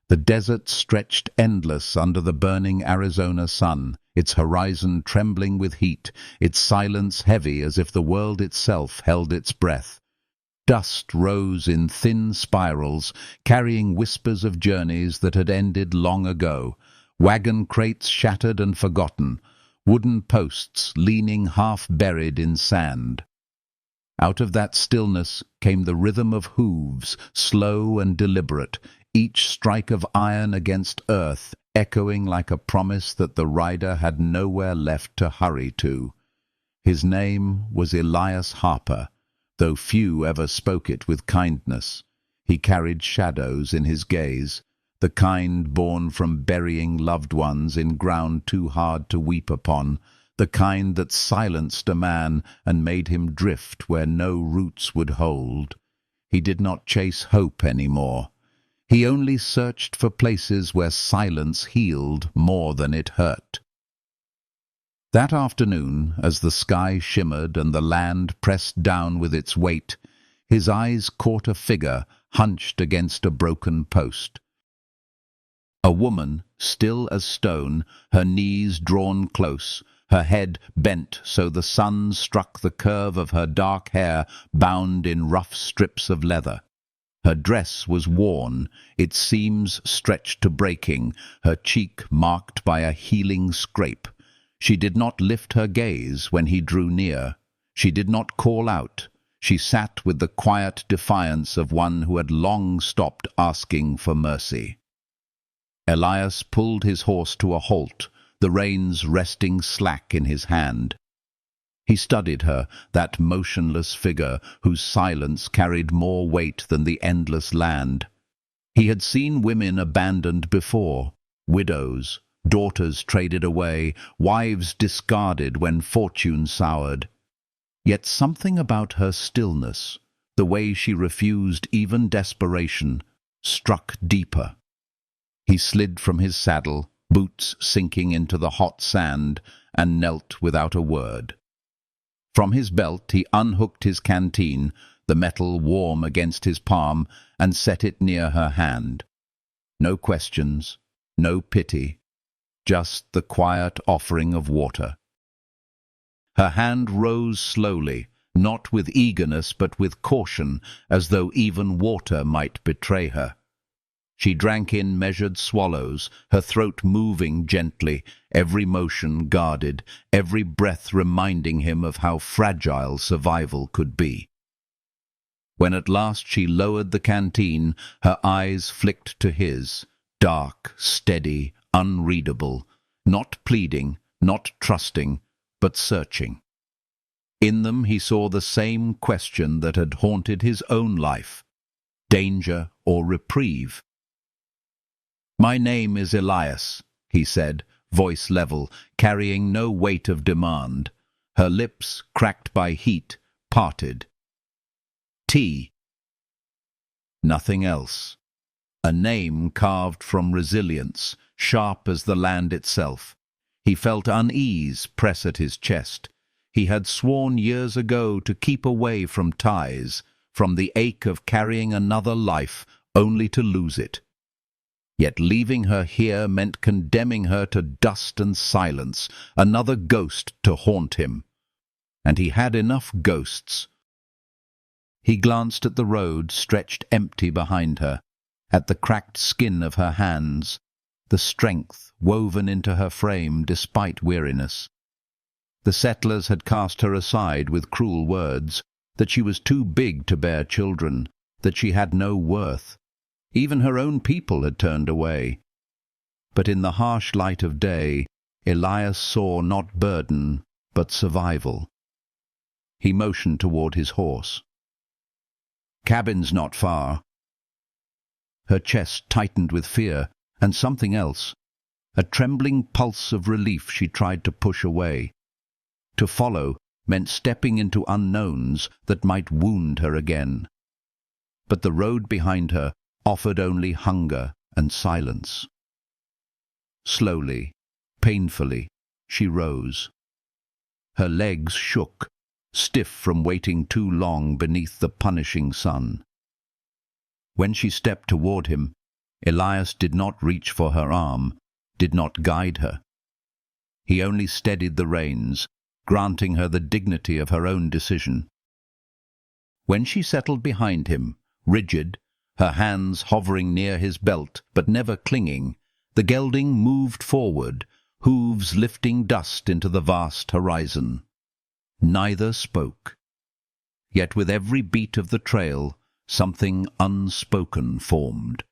The desert stretched endless under the burning Arizona sun, its horizon trembling with heat, its silence heavy as if the world itself held its breath. Dust rose in thin spirals, carrying whispers of journeys that had ended long ago, wagon crates shattered and forgotten, wooden posts leaning half-buried in sand. Out of that stillness came the rhythm of hooves, slow and deliberate, each strike of iron against earth echoing like a promise that the rider had nowhere left to hurry to. His name was Elias Harper, though few ever spoke it with kindness. He carried shadows in his gaze, the kind born from burying loved ones in ground too hard to weep upon, the kind that silenced a man and made him drift where no roots would hold. He did not chase hope any more. He only searched for places where silence healed more than it hurt. That afternoon, as the sky shimmered and the land pressed down with its weight, his eyes caught a figure hunched against a broken post. A woman, still as stone, her knees drawn close, her head bent so the sun struck the curve of her dark hair bound in rough strips of leather. Her dress was worn, its seams stretched to breaking, her cheek marked by a healing scrape. She did not lift her gaze when he drew near. She did not call out. She sat with the quiet defiance of one who had long stopped asking for mercy. Elias pulled his horse to a halt, the reins resting slack in his hand. He studied her, that motionless figure whose silence carried more weight than the endless land. He had seen women abandoned before, widows, daughters traded away, wives discarded when fortune soured. Yet something about her stillness, the way she refused even desperation, struck deeper. He slid from his saddle, boots sinking into the hot sand, and knelt without a word. From his belt he unhooked his canteen, the metal warm against his palm, and set it near her hand. No questions, no pity, just the quiet offering of water. Her hand rose slowly, not with eagerness but with caution, as though even water might betray her. She drank in measured swallows, her throat moving gently, every motion guarded, every breath reminding him of how fragile survival could be. When at last she lowered the canteen, her eyes flicked to his, dark, steady, unreadable, not pleading, not trusting, but searching. In them he saw the same question that had haunted his own life: danger or reprieve. "My name is Elias," he said, voice level, carrying no weight of demand. Her lips, cracked by heat, parted. "Tea." Nothing else. A name carved from resilience, sharp as the land itself. He felt unease press at his chest. He had sworn years ago to keep away from ties, from the ache of carrying another life, only to lose it. Yet leaving her here meant condemning her to dust and silence, another ghost to haunt him. And he had enough ghosts. He glanced at the road stretched empty behind her, at the cracked skin of her hands, the strength woven into her frame despite weariness. The settlers had cast her aside with cruel words, that she was too big to bear children, that she had no worth. Even her own people had turned away. But in the harsh light of day, Elias saw not burden, but survival. He motioned toward his horse. "Cabin's not far." Her chest tightened with fear, and something else, a trembling pulse of relief she tried to push away. To follow meant stepping into unknowns that might wound her again. But the road behind her offered only hunger and silence. Slowly, painfully, she rose. Her legs shook, stiff from waiting too long beneath the punishing sun. When she stepped toward him, Elias did not reach for her arm, did not guide her. He only steadied the reins, granting her the dignity of her own decision. When she settled behind him, rigid, her hands hovering near his belt but never clinging, the gelding moved forward, hooves lifting dust into the vast horizon. Neither spoke. Yet with every beat of the trail, something unspoken formed.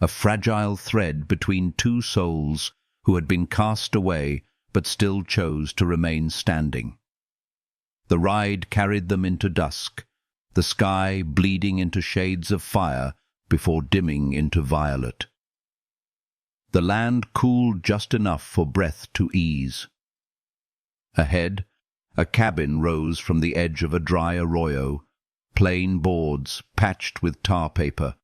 A fragile thread between two souls who had been cast away but still chose to remain standing. The ride carried them into dusk, the sky bleeding into shades of fire before dimming into violet. The land cooled just enough for breath to ease. Ahead, a cabin rose from the edge of a dry arroyo, plain boards patched with tar paper,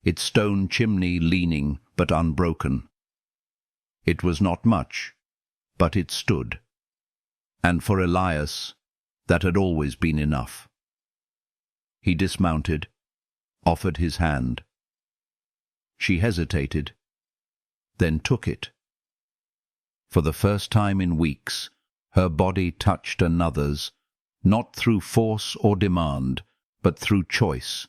its stone chimney leaning but unbroken. It was not much, but it stood. And for Elias, that had always been enough. He dismounted, offered his hand. She hesitated, then took it. For the first time in weeks, her body touched another's, not through force or demand, but through choice.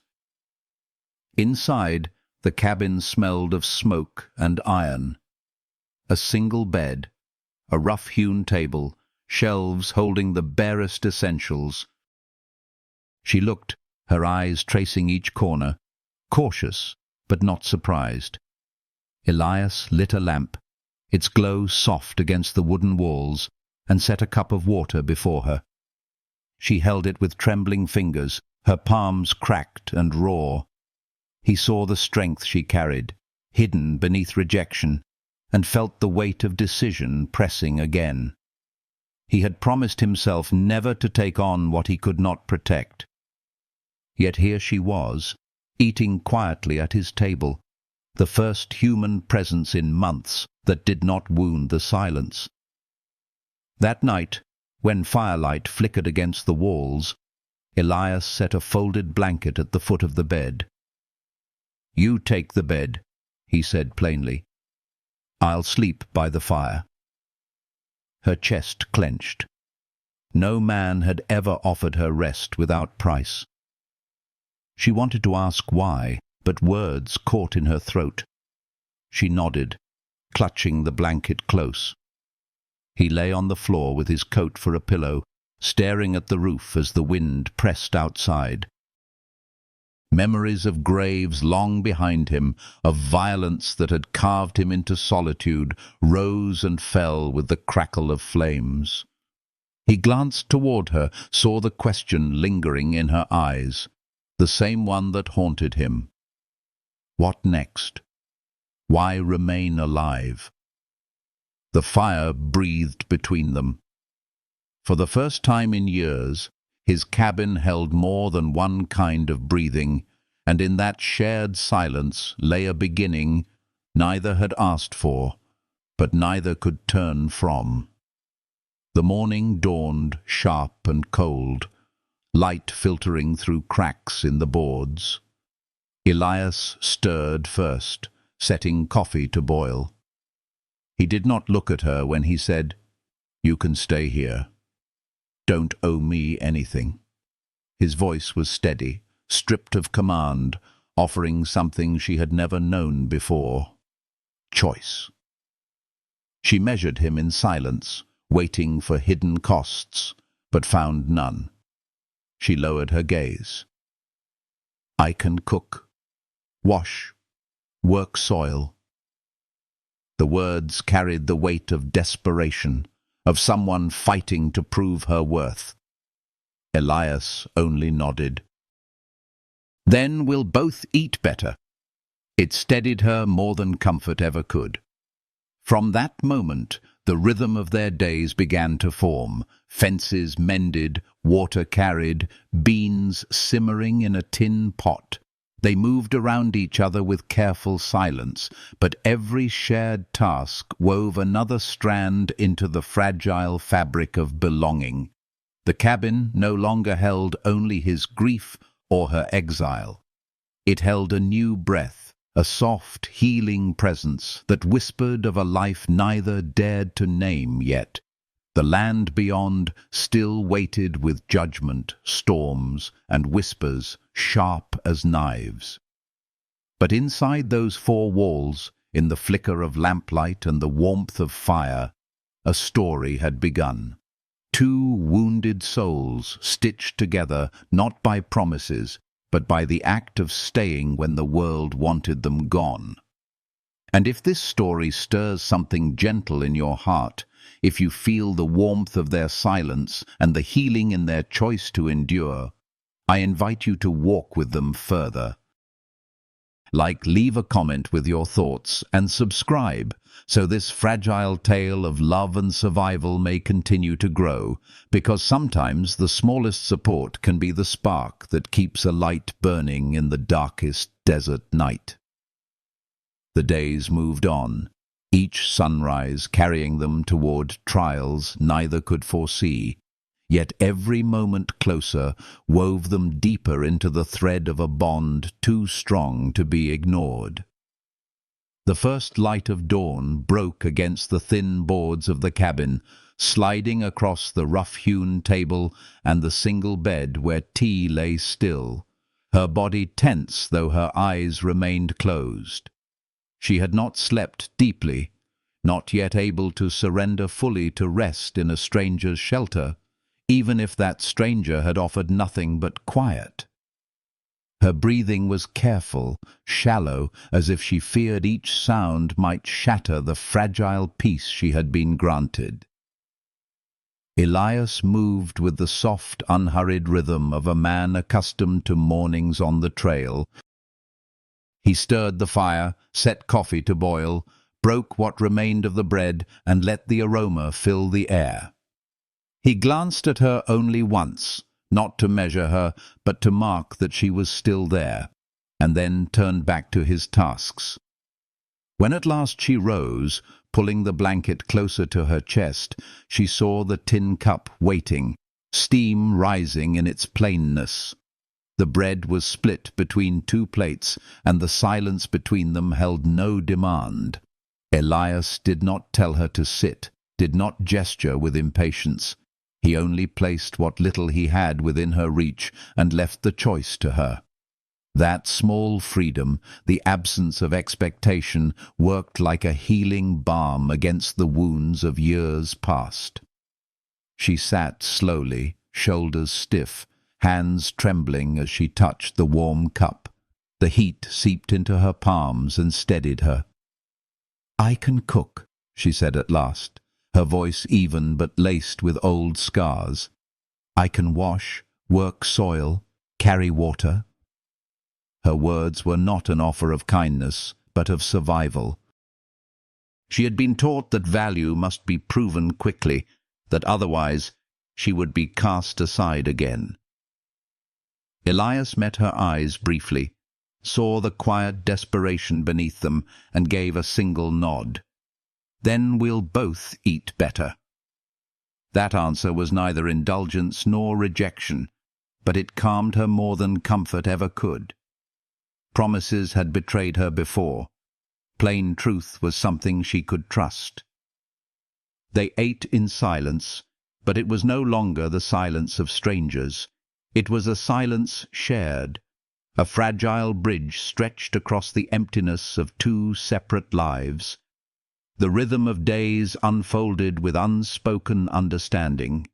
Inside, the cabin smelled of smoke and iron. A single bed, a rough-hewn table, shelves holding the barest essentials. She looked, her eyes tracing each corner, cautious but not surprised. Elias lit a lamp, its glow soft against the wooden walls, and set a cup of water before her. She held it with trembling fingers, her palms cracked and raw. He saw the strength she carried, hidden beneath rejection, and felt the weight of decision pressing again. He had promised himself never to take on what he could not protect. Yet here she was, eating quietly at his table, the first human presence in months that did not wound the silence. That night, when firelight flickered against the walls, Elias set a folded blanket at the foot of the bed. "You take the bed," he said plainly. "I'll sleep by the fire." Her chest clenched. No man had ever offered her rest without price. She wanted to ask why, but words caught in her throat. She nodded, clutching the blanket close. He lay on the floor with his coat for a pillow, staring at the roof as the wind pressed outside. Memories of graves long behind him, of violence that had carved him into solitude, rose and fell with the crackle of flames. He glanced toward her, saw the question lingering in her eyes, the same one that haunted him. What next? Why remain alive? The fire breathed between them. For the first time in years, his cabin held more than one kind of breathing, and in that shared silence lay a beginning neither had asked for, but neither could turn from. The morning dawned sharp and cold, light filtering through cracks in the boards. Elias stirred first, setting coffee to boil. He did not look at her when he said, "You can stay here. Don't owe me anything." His voice was steady, stripped of command, offering something she had never known before: choice. She measured him in silence, waiting for hidden costs, but found none. She lowered her gaze. "I can cook, wash, work soil." The words carried the weight of desperation, of someone fighting to prove her worth. Elias only nodded. "Then we'll both eat better." It steadied her more than comfort ever could. From that moment, the rhythm of their days began to form, fences mended, water carried, beans simmering in a tin pot. They moved around each other with careful silence, but every shared task wove another strand into the fragile fabric of belonging. The cabin no longer held only his grief or her exile. It held a new breath, a soft, healing presence that whispered of a life neither dared to name yet. The land beyond still waited with judgment, storms, and whispers sharp as knives. But inside those four walls, in the flicker of lamplight and the warmth of fire, a story had begun. Two wounded souls stitched together not by promises, but by the act of staying when the world wanted them gone. And if this story stirs something gentle in your heart, if you feel the warmth of their silence and the healing in their choice to endure, I invite you to walk with them further. Leave a comment with your thoughts, and subscribe, so this fragile tale of love and survival may continue to grow, because sometimes the smallest support can be the spark that keeps a light burning in the darkest desert night. The days moved on, each sunrise carrying them toward trials neither could foresee, yet every moment closer wove them deeper into the thread of a bond too strong to be ignored. The first light of dawn broke against the thin boards of the cabin, sliding across the rough-hewn table and the single bed where tea lay still, her body tense though her eyes remained closed. She had not slept deeply, not yet able to surrender fully to rest in a stranger's shelter, even if that stranger had offered nothing but quiet. Her breathing was careful, shallow, as if she feared each sound might shatter the fragile peace she had been granted. Elias moved with the soft, unhurried rhythm of a man accustomed to mornings on the trail. He stirred the fire, set coffee to boil, broke what remained of the bread, and let the aroma fill the air. He glanced at her only once, not to measure her, but to mark that she was still there, and then turned back to his tasks. When at last she rose, pulling the blanket closer to her chest, she saw the tin cup waiting, steam rising in its plainness. The bread was split between two plates, and the silence between them held no demand. Elias did not tell her to sit, did not gesture with impatience. He only placed what little he had within her reach and left the choice to her. That small freedom, the absence of expectation, worked like a healing balm against the wounds of years past. She sat slowly, shoulders stiff, hands trembling as she touched the warm cup. The heat seeped into her palms and steadied her. "I can cook," she said at last, her voice even but laced with old scars. "I can wash, work soil, carry water." Her words were not an offer of kindness, but of survival. She had been taught that value must be proven quickly, that otherwise she would be cast aside again. Elias met her eyes briefly, saw the quiet desperation beneath them, and gave a single nod. "Then we'll both eat better." That answer was neither indulgence nor rejection, but it calmed her more than comfort ever could. Promises had betrayed her before. Plain truth was something she could trust. They ate in silence, but it was no longer the silence of strangers. It was a silence shared, a fragile bridge stretched across the emptiness of two separate lives. The rhythm of days unfolded with unspoken understanding.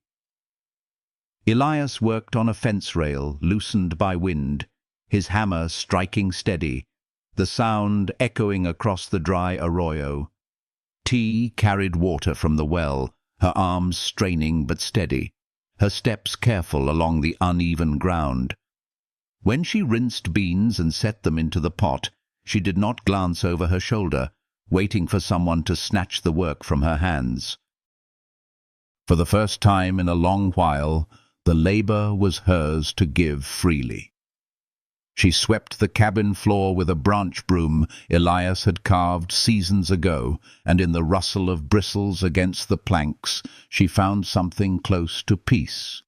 Elias worked on a fence rail loosened by wind, his hammer striking steady, the sound echoing across the dry arroyo. Tea carried water from the well, her arms straining but steady, her steps careful along the uneven ground. When she rinsed beans and set them into the pot, she did not glance over her shoulder, waiting for someone to snatch the work from her hands. For the first time in a long while, the labor was hers to give freely. She swept the cabin floor with a branch broom Elias had carved seasons ago, and in the rustle of bristles against the planks she found something close to peace.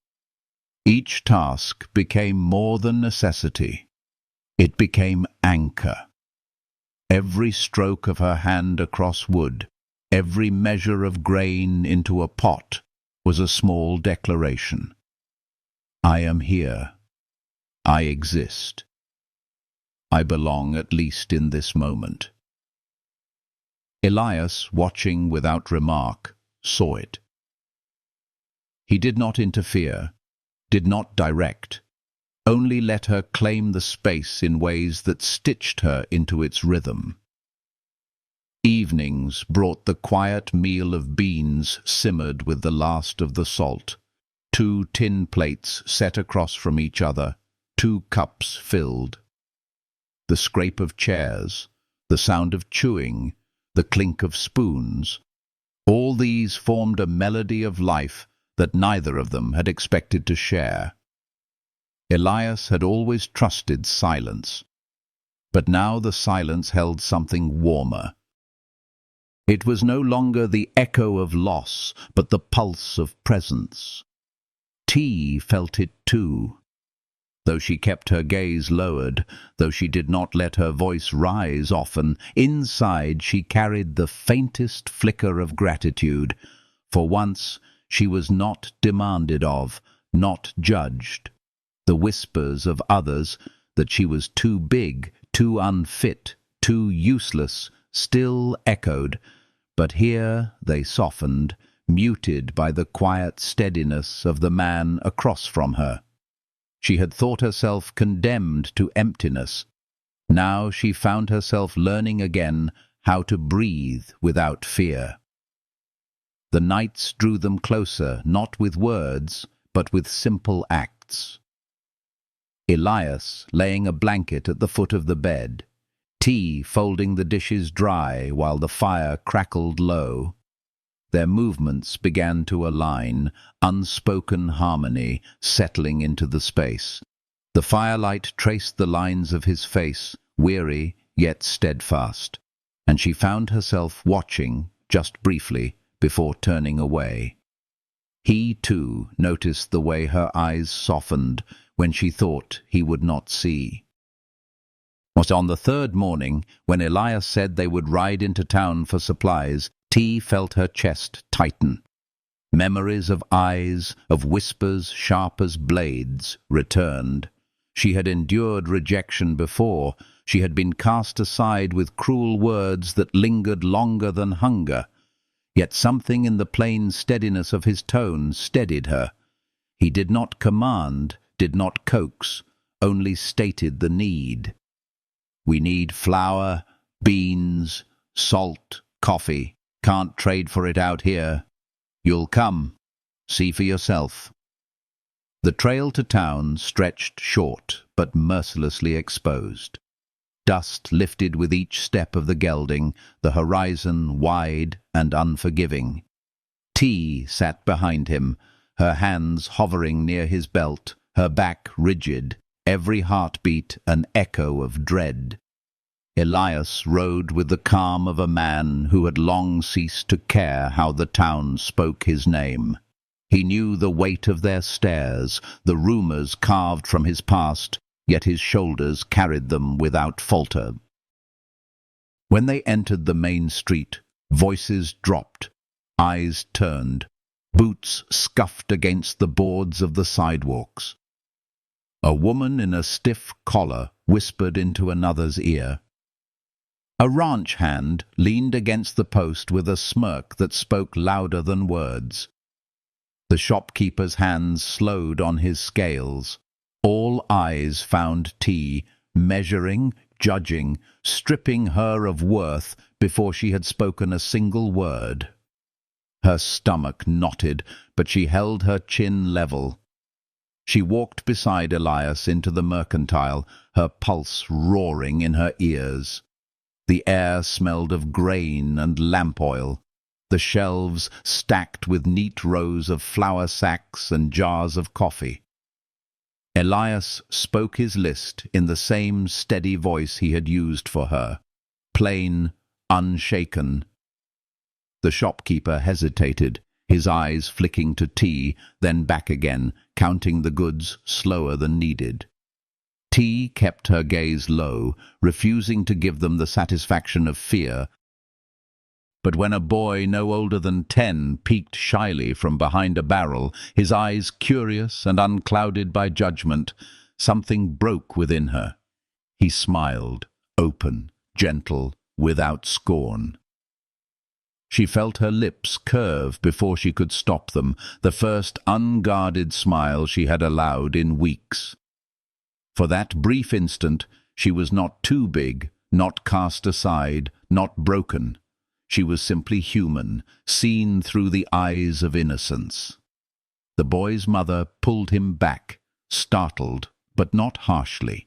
Each task became more than necessity. It became anchor. Every stroke of her hand across wood, every measure of grain into a pot, was a small declaration. I am here. I exist. I belong at least in this moment. Elias, watching without remark, saw it. He did not interfere, did not direct, only let her claim the space in ways that stitched her into its rhythm. Evenings brought the quiet meal of beans simmered with the last of the salt, 2 tin plates set across from each other, 2 cups filled. The scrape of chairs, the sound of chewing, the clink of spoons, all these formed a melody of life that neither of them had expected to share. Elias had always trusted silence, but now the silence held something warmer. It was no longer the echo of loss, but the pulse of presence. T felt it too. Though she kept her gaze lowered, though she did not let her voice rise often, inside she carried the faintest flicker of gratitude. For once she was not demanded of, not judged. The whispers of others that she was too big, too unfit, too useless, still echoed, but here they softened, muted by the quiet steadiness of the man across from her. She had thought herself condemned to emptiness. Now she found herself learning again how to breathe without fear. The nights drew them closer, not with words, but with simple acts. Elias laying a blanket at the foot of the bed, T folding the dishes dry while the fire crackled low. Their movements began to align, unspoken harmony settling into the space. The firelight traced the lines of his face, weary yet steadfast, and she found herself watching, just briefly, before turning away. He, too, noticed the way her eyes softened when she thought he would not see. It was on the 3rd morning, when Elias said they would ride into town for supplies, T felt her chest tighten. Memories of eyes, of whispers sharp as blades, returned. She had endured rejection before. She had been cast aside with cruel words that lingered longer than hunger. Yet something in the plain steadiness of his tone steadied her. He did not command, did not coax, only stated the need. We need flour, beans, salt, coffee. Can't trade for it out here. You'll come. See for yourself. The trail to town stretched short, but mercilessly exposed. Dust lifted with each step of the gelding, the horizon wide and unforgiving. T sat behind him, her hands hovering near his belt, her back rigid, every heartbeat an echo of dread. Elias rode with the calm of a man who had long ceased to care how the town spoke his name. He knew the weight of their stares, the rumors carved from his past, yet his shoulders carried them without falter. When they entered the main street, voices dropped, eyes turned, boots scuffed against the boards of the sidewalks. A woman in a stiff collar whispered into another's ear. A ranch hand leaned against the post with a smirk that spoke louder than words. The shopkeeper's hands slowed on his scales. All eyes found T, measuring, judging, stripping her of worth before she had spoken a single word. Her stomach knotted, but she held her chin level. She walked beside Elias into the mercantile, her pulse roaring in her ears. The air smelled of grain and lamp oil, the shelves stacked with neat rows of flour sacks and jars of coffee. Elias spoke his list in the same steady voice he had used for her, plain, unshaken. The shopkeeper hesitated, his eyes flicking to T, then back again, counting the goods slower than needed. T kept her gaze low, refusing to give them the satisfaction of fear. But when a boy no older than 10 peeked shyly from behind a barrel, his eyes curious and unclouded by judgment, something broke within her. He smiled, open, gentle, without scorn. She felt her lips curve before she could stop them, the first unguarded smile she had allowed in weeks. For that brief instant, she was not too big, not cast aside, not broken. She was simply human, seen through the eyes of innocence. The boy's mother pulled him back, startled, but not harshly.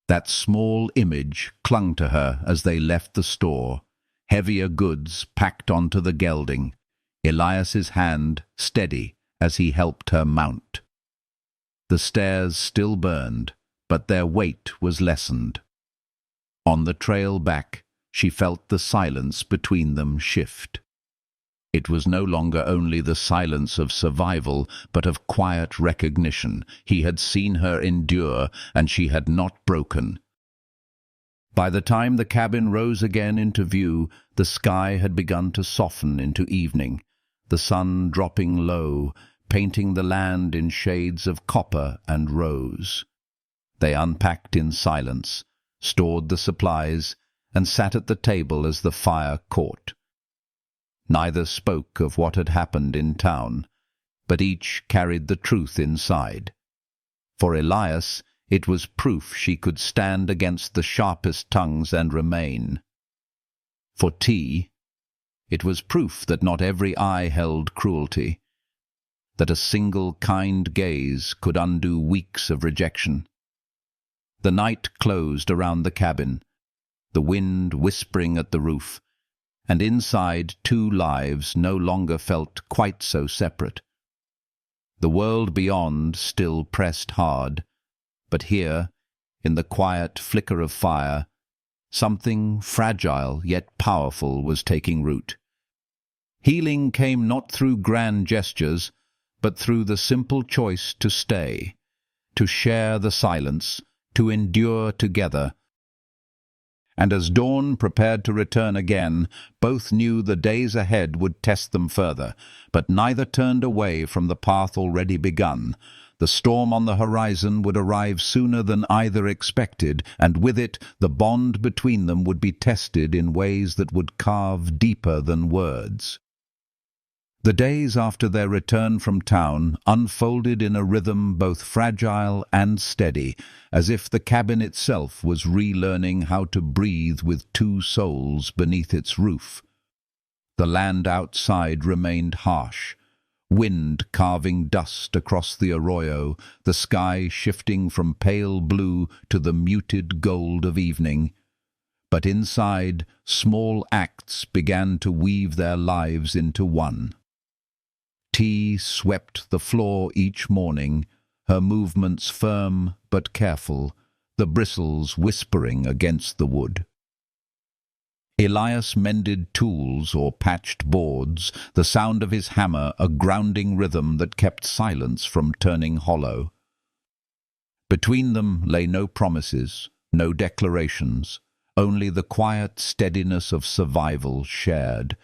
That small image clung to her as they left the store, heavier goods packed onto the gelding, Elias's hand steady as he helped her mount. The stairs still burned, but their weight was lessened. On the trail back, she felt the silence between them shift. It was no longer only the silence of survival, but of quiet recognition. He had seen her endure, and she had not broken. By the time the cabin rose again into view, the sky had begun to soften into evening, the sun dropping low, painting the land in shades of copper and rose. They unpacked in silence, stored the supplies, and sat at the table as the fire caught. Neither spoke of what had happened in town, but each carried the truth inside. For Elias, it was proof she could stand against the sharpest tongues and remain. For T, it was proof that not every eye held cruelty, that a single kind gaze could undo weeks of rejection. The night closed around the cabin, the wind whispering at the roof, and inside 2 lives no longer felt quite so separate. The world beyond still pressed hard, but here, in the quiet flicker of fire, something fragile yet powerful was taking root. Healing came not through grand gestures, but through the simple choice to stay, to share the silence, to endure together. And as dawn prepared to return again, both knew the days ahead would test them further, but neither turned away from the path already begun. The storm on the horizon would arrive sooner than either expected, and with it the bond between them would be tested in ways that would carve deeper than words. The days after their return from town unfolded in a rhythm both fragile and steady, as if the cabin itself was relearning how to breathe with 2 souls beneath its roof. The land outside remained harsh, wind carving dust across the arroyo, the sky shifting from pale blue to the muted gold of evening. But inside, small acts began to weave their lives into one. T swept the floor each morning, her movements firm but careful, the bristles whispering against the wood. Elias mended tools or patched boards, the sound of his hammer a grounding rhythm that kept silence from turning hollow. Between them lay no promises, no declarations, only the quiet steadiness of survival shared.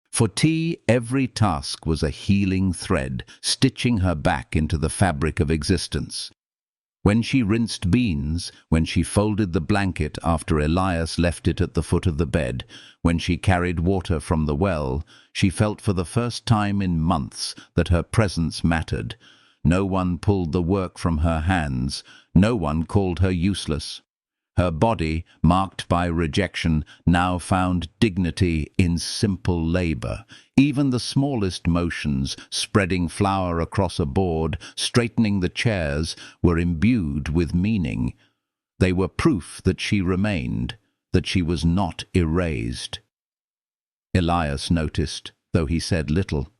For T, every task was a healing thread, stitching her back into the fabric of existence. When she rinsed beans, when she folded the blanket after Elias left it at the foot of the bed, when she carried water from the well, she felt for the first time in months that her presence mattered. No one pulled the work from her hands, no one called her useless. Her body, marked by rejection, now found dignity in simple labor. Even the smallest motions, spreading flour across a board, straightening the chairs, were imbued with meaning. They were proof that she remained, that she was not erased. Elias noticed, though he said little.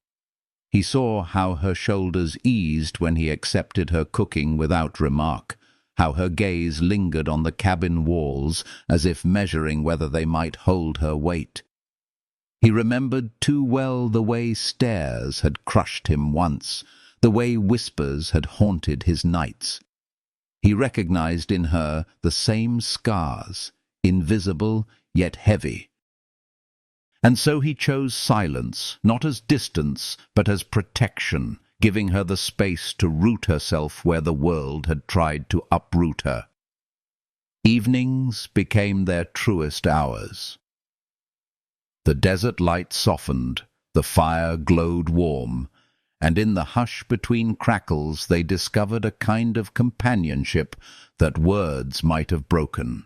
He saw how her shoulders eased when he accepted her cooking without remark, how her gaze lingered on the cabin walls as if measuring whether they might hold her weight. He remembered too well the way stares had crushed him once, the way whispers had haunted his nights. He recognized in her the same scars, invisible yet heavy. And so he chose silence, not as distance, but as protection, giving her the space to root herself where the world had tried to uproot her. Evenings became their truest hours. The desert light softened, the fire glowed warm, and in the hush between crackles they discovered a kind of companionship that words might have broken.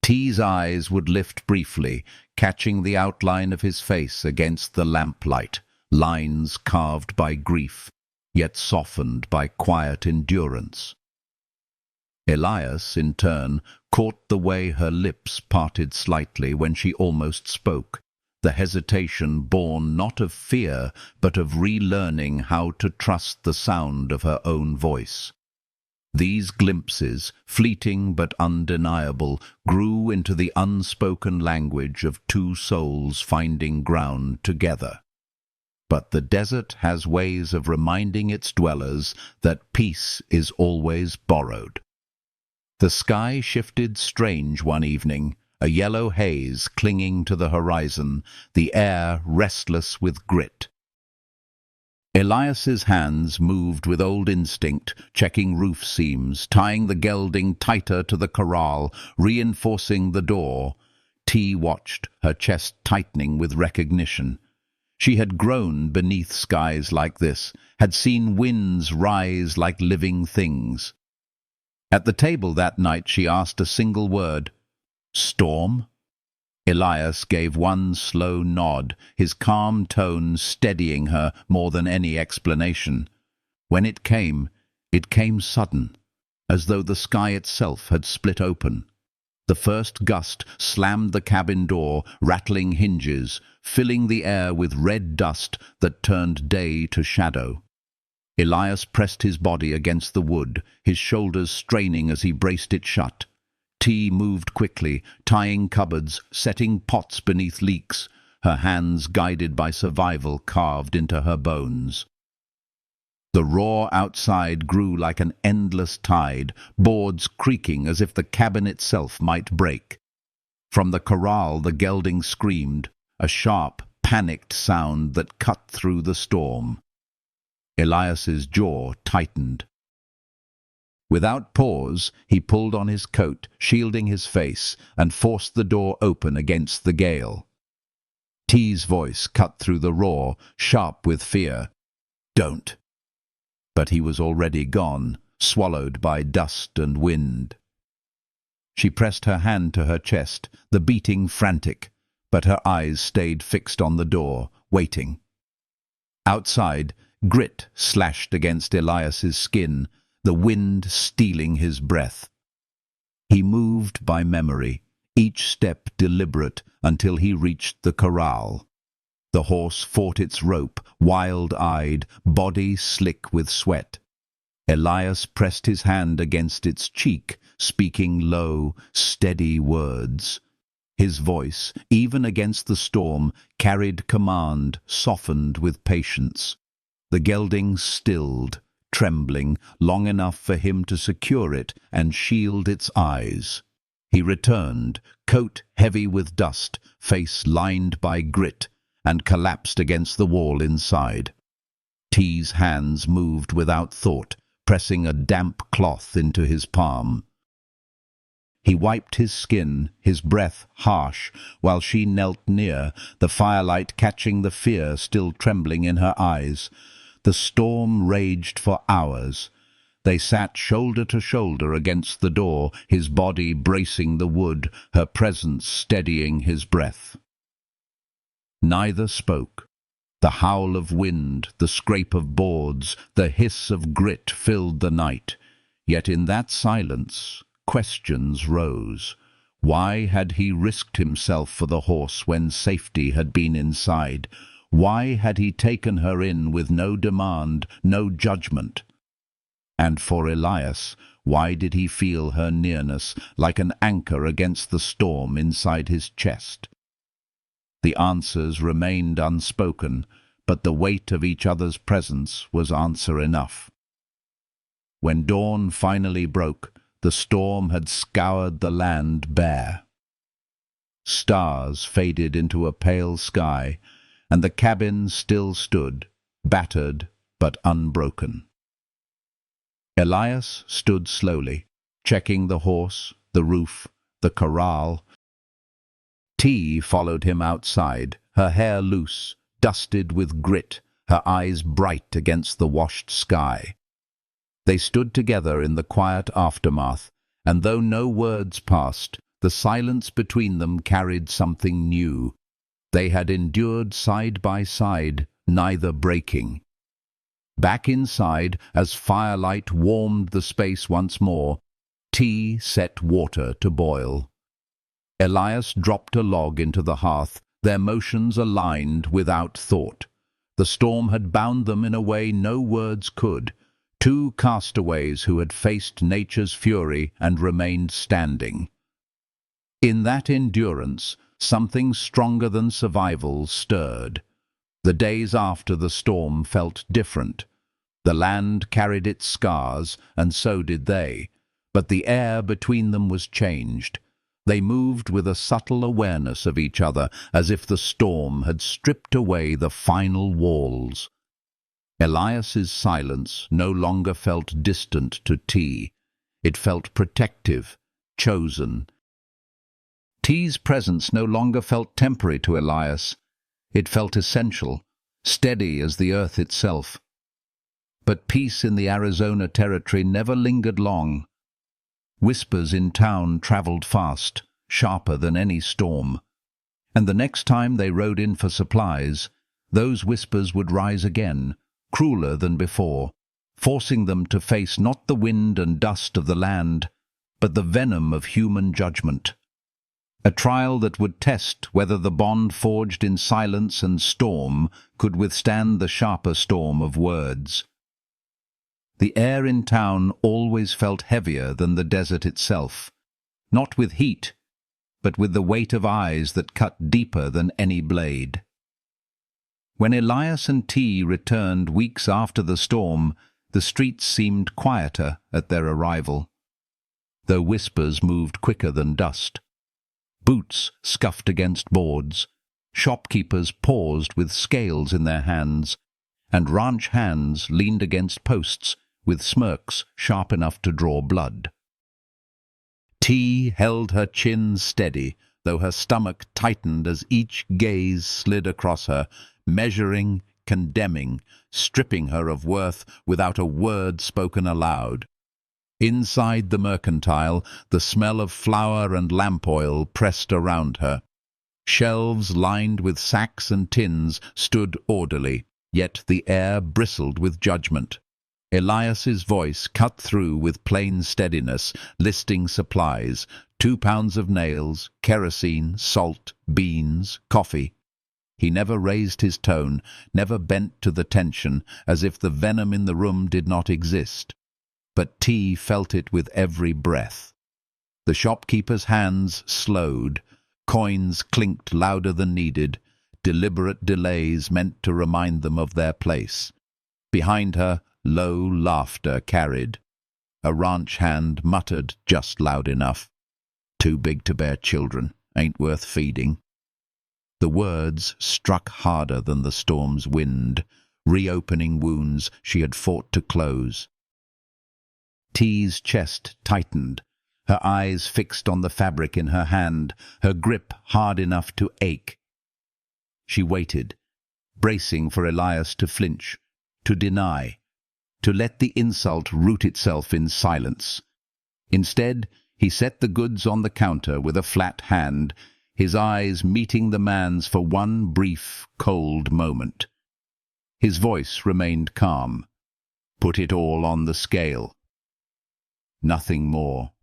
T's eyes would lift briefly, catching the outline of his face against the lamplight, lines carved by grief, yet softened by quiet endurance. Elias, in turn, caught the way her lips parted slightly when she almost spoke, the hesitation born not of fear, but of relearning how to trust the sound of her own voice. These glimpses, fleeting but undeniable, grew into the unspoken language of two souls finding ground together. But the desert has ways of reminding its dwellers that peace is always borrowed. The sky shifted strange one evening, a yellow haze clinging to the horizon, the air restless with grit. Elias's hands moved with old instinct, checking roof seams, tying the gelding tighter to the corral, reinforcing the door. T watched, her chest tightening with recognition. She had grown beneath skies like this, had seen winds rise like living things. At the table that night she asked a single word, "Storm?" Elias gave one slow nod, his calm tone steadying her more than any explanation. When it came sudden, as though the sky itself had split open. The first gust slammed the cabin door, rattling hinges, filling the air with red dust that turned day to shadow. Elias pressed his body against the wood, his shoulders straining as he braced it shut. T moved quickly, tying cupboards, setting pots beneath leaks, her hands guided by survival carved into her bones. The roar outside grew like an endless tide, boards creaking as if the cabin itself might break. From the corral the gelding screamed, a sharp, panicked sound that cut through the storm. Elias's jaw tightened. Without pause, he pulled on his coat, shielding his face, and forced the door open against the gale. T's voice cut through the roar, sharp with fear. "Don't." But he was already gone, swallowed by dust and wind. She pressed her hand to her chest, the beating frantic, but her eyes stayed fixed on the door, waiting. Outside, grit slashed against Elias's skin, the wind stealing his breath. He moved by memory, each step deliberate until he reached the corral. The horse fought its rope, wild-eyed, body slick with sweat. Elias pressed his hand against its cheek, speaking low, steady words. His voice, even against the storm, carried command, softened with patience. The gelding stilled, trembling, long enough for him to secure it and shield its eyes. He returned, coat heavy with dust, face lined by grit, and collapsed against the wall inside. T's hands moved without thought, pressing a damp cloth into his palm. He wiped his skin, his breath harsh, while she knelt near, the firelight catching the fear still trembling in her eyes. The storm raged for hours. They sat shoulder to shoulder against the door, his body bracing the wood, her presence steadying his breath. Neither spoke. The howl of wind, the scrape of boards, the hiss of grit filled the night. Yet in that silence, questions rose. Why had he risked himself for the horse when safety had been inside? Why had he taken her in with no demand, no judgment? And for Elias, why did he feel her nearness like an anchor against the storm inside his chest? The answers remained unspoken, but the weight of each other's presence was answer enough. When dawn finally broke, the storm had scoured the land bare. Stars faded into a pale sky, and the cabin still stood, battered but unbroken. Elias stood slowly, checking the horse, the roof, the corral. T followed him outside, her hair loose, dusted with grit, her eyes bright against the washed sky. They stood together in the quiet aftermath, and though no words passed, the silence between them carried something new. They had endured side by side, neither breaking. Back inside, as firelight warmed the space once more, T set water to boil. Elias dropped a log into the hearth, their motions aligned without thought. The storm had bound them in a way no words could, two castaways who had faced nature's fury and remained standing. In that endurance, something stronger than survival stirred. The days after the storm felt different. The land carried its scars, and so did they, but the air between them was changed. They moved with a subtle awareness of each other, as if the storm had stripped away the final walls. Elias's silence no longer felt distant to T. It felt protective, chosen. T's presence no longer felt temporary to Elias. It felt essential, steady as the earth itself. But peace in the Arizona territory never lingered long. Whispers in town travelled fast, sharper than any storm. And the next time they rode in for supplies, those whispers would rise again, crueler than before, forcing them to face not the wind and dust of the land, but the venom of human judgment. A trial that would test whether the bond forged in silence and storm could withstand the sharper storm of words. The air in town always felt heavier than the desert itself, not with heat, but with the weight of eyes that cut deeper than any blade. When Elias and T returned weeks after the storm, the streets seemed quieter at their arrival, though whispers moved quicker than dust. Boots scuffed against boards, shopkeepers paused with scales in their hands, and ranch hands leaned against posts with smirks sharp enough to draw blood. T held her chin steady, though her stomach tightened as each gaze slid across her, measuring, condemning, stripping her of worth without a word spoken aloud. Inside the mercantile, the smell of flour and lamp oil pressed around her. Shelves lined with sacks and tins stood orderly, yet the air bristled with judgment. Elias's voice cut through with plain steadiness, listing supplies: 2 pounds of nails, kerosene, salt, beans, coffee. He never raised his tone, never bent to the tension, as if the venom in the room did not exist. But T felt it with every breath. The shopkeeper's hands slowed, coins clinked louder than needed, deliberate delays meant to remind them of their place. Behind her, low laughter carried. A ranch hand muttered just loud enough. "Too big to bear children, ain't worth feeding." The words struck harder than the storm's wind, reopening wounds she had fought to close. T's chest tightened, her eyes fixed on the fabric in her hand, her grip hard enough to ache. She waited, bracing for Elias to flinch, to deny, to let the insult root itself in silence. Instead, he set the goods on the counter with a flat hand, his eyes meeting the man's for one brief, cold moment. His voice remained calm. "Put it all on the scale." Nothing more.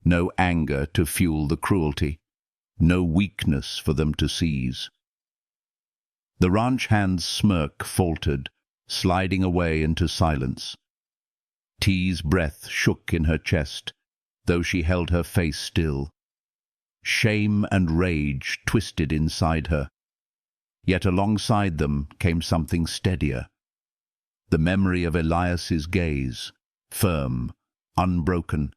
No anger to fuel the cruelty. No weakness for them to seize. The ranch hand's smirk faltered, sliding away into silence. T's breath shook in her chest, though she held her face still. Shame and rage twisted inside her. Yet alongside them came something steadier. The memory of Elias's gaze, firm, unbroken,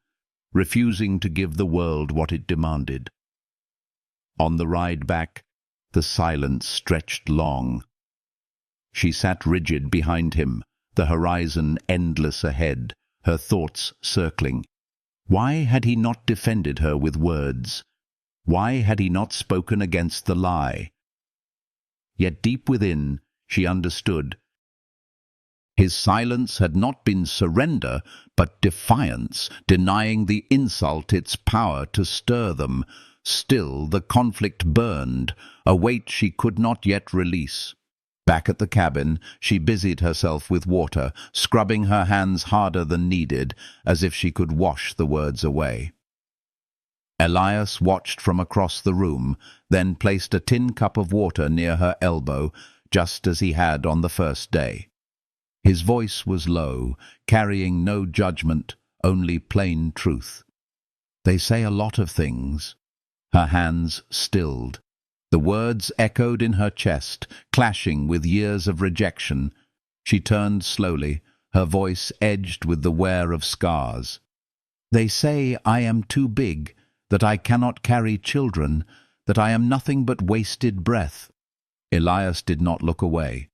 refusing to give the world what it demanded. On the ride back, the silence stretched long. She sat rigid behind him, the horizon endless ahead, her thoughts circling. Why had he not defended her with words? Why had he not spoken against the lie? Yet deep within, she understood. His silence had not been surrender, but defiance, denying the insult its power to stir them. Still the conflict burned, a weight she could not yet release. Back at the cabin, she busied herself with water, scrubbing her hands harder than needed, as if she could wash the words away. Elias watched from across the room, then placed a tin cup of water near her elbow, just as he had on the first day. His voice was low, carrying no judgment, only plain truth. They say a lot of things. Her hands stilled. The words echoed in her chest, clashing with years of rejection. She turned slowly, her voice edged with the wear of scars. They say I am too big, that I cannot carry children, that I am nothing but wasted breath. Elias did not look away.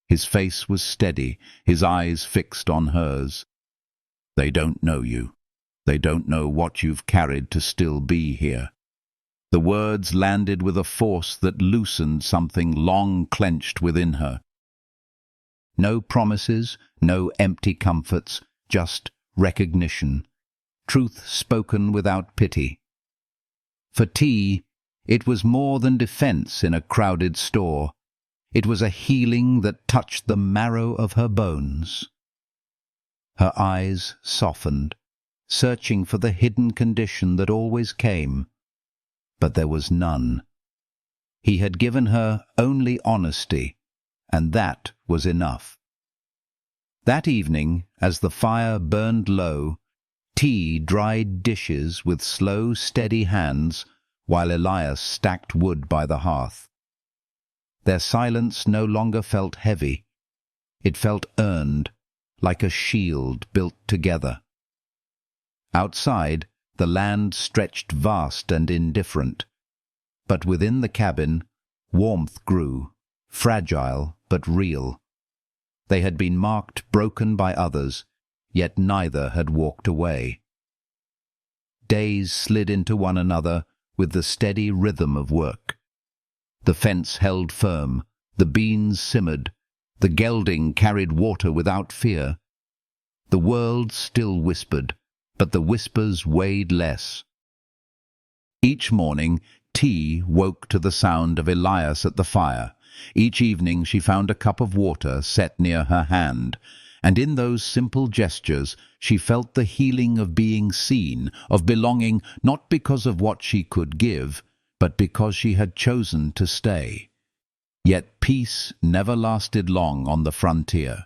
His face was steady, his eyes fixed on hers. They don't know you. They don't know what you've carried to still be here. The words landed with a force that loosened something long clenched within her. No promises, no empty comforts, just recognition. Truth spoken without pity. For T, it was more than defense in a crowded store. It was a healing that touched the marrow of her bones. Her eyes softened, searching for the hidden condition that always came. But there was none. He had given her only honesty, and that was enough. That evening, as the fire burned low, T dried dishes with slow, steady hands, while Elias stacked wood by the hearth. Their silence no longer felt heavy. It felt earned, like a shield built together. Outside, the land stretched vast and indifferent. But within the cabin, warmth grew, fragile but real. They had been marked broken by others, yet neither had walked away. Days slid into one another with the steady rhythm of work. The fence held firm, the beans simmered, the gelding carried water without fear. The world still whispered, but the whispers weighed less. Each morning, T woke to the sound of Elias at the fire. Each evening she found a cup of water set near her hand, and in those simple gestures she felt the healing of being seen, of belonging, not because of what she could give, but because she had chosen to stay. Yet peace never lasted long on the frontier.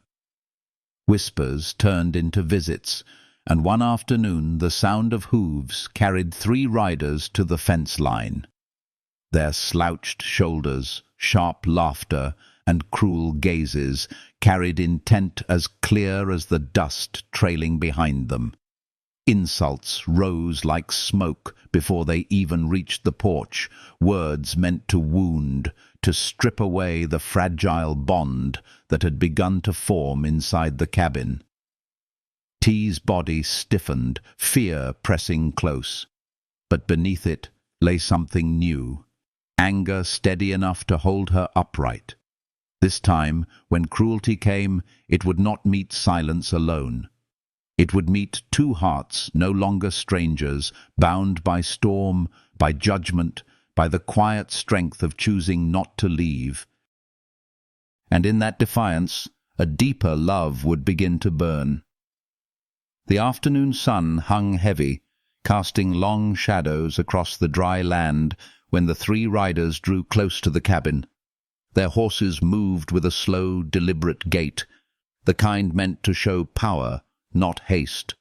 Whispers turned into visits, and one afternoon the sound of hooves carried 3 riders to the fence line. Their slouched shoulders, sharp laughter, and cruel gazes carried intent as clear as the dust trailing behind them. Insults rose like smoke before they even reached the porch, words meant to wound, to strip away the fragile bond that had begun to form inside the cabin. T's body stiffened, fear pressing close. But beneath it lay something new, anger steady enough to hold her upright. This time, when cruelty came, it would not meet silence alone. It would meet 2 hearts, no longer strangers, bound by storm, by judgment, by the quiet strength of choosing not to leave. And in that defiance, a deeper love would begin to burn. The afternoon sun hung heavy, casting long shadows across the dry land when the 3 riders drew close to the cabin. Their horses moved with a slow, deliberate gait, the kind meant to show power, not haste.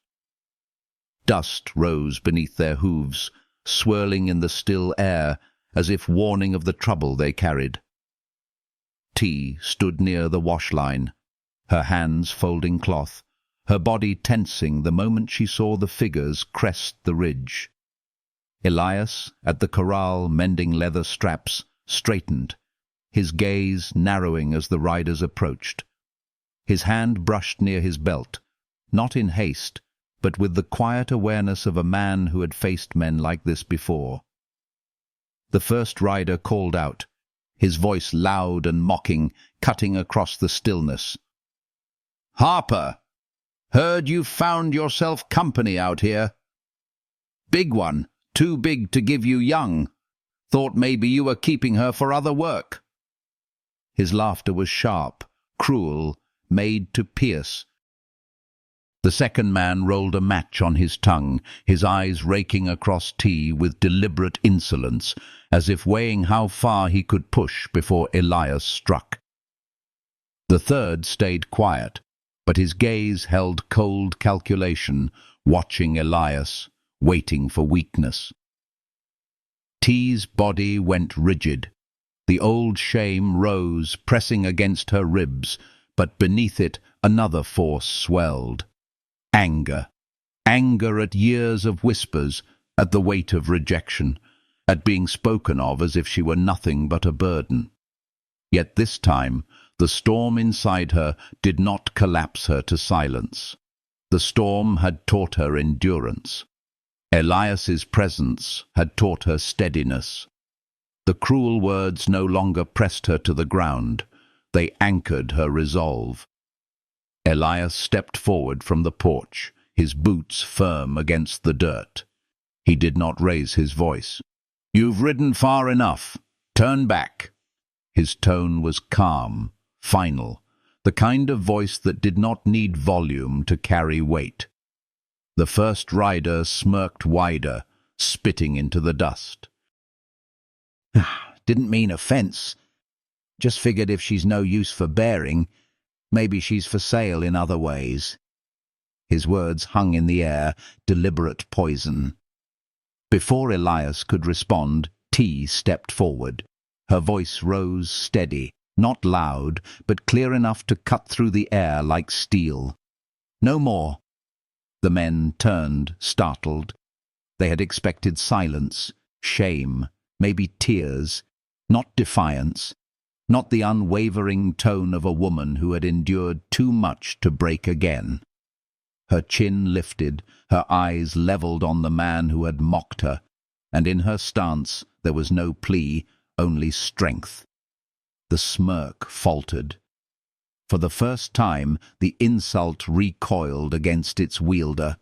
Dust rose beneath their hooves, swirling in the still air, as if warning of the trouble they carried. T stood near the wash line, her hands folding cloth, her body tensing the moment she saw the figures crest the ridge. Elias, at the corral mending leather straps, straightened, his gaze narrowing as the riders approached. His hand brushed near his belt, not in haste, but with the quiet awareness of a man who had faced men like this before. The first rider called out, his voice loud and mocking, cutting across the stillness. "Harper! Heard you found yourself company out here. Big one, too big to give you young. Thought maybe you were keeping her for other work." His laughter was sharp, cruel, made to pierce. The second man rolled a match on his tongue, his eyes raking across T with deliberate insolence, as if weighing how far he could push before Elias struck. The third stayed quiet, but his gaze held cold calculation, watching Elias, waiting for weakness. T's body went rigid. The old shame rose, pressing against her ribs, but beneath it another force swelled. Anger. Anger at years of whispers, at the weight of rejection, at being spoken of as if she were nothing but a burden. Yet this time, the storm inside her did not collapse her to silence. The storm had taught her endurance. Elias's presence had taught her steadiness. The cruel words no longer pressed her to the ground. They anchored her resolve. Elias stepped forward from the porch, his boots firm against the dirt. He did not raise his voice. "You've ridden far enough. Turn back." His tone was calm, final, the kind of voice that did not need volume to carry weight. The first rider smirked wider, spitting into the dust. "Didn't mean offense. Just figured if she's no use for bearing, maybe she's for sale in other ways." His words hung in the air, deliberate poison. Before Elias could respond, T stepped forward. Her voice rose steady, not loud, but clear enough to cut through the air like steel. "No more." The men turned, startled. They had expected silence, shame, maybe tears, not defiance, not the unwavering tone of a woman who had endured too much to break again. Her chin lifted, her eyes leveled on the man who had mocked her, and in her stance there was no plea, only strength. The smirk faltered. For the first time, the insult recoiled against its wielder.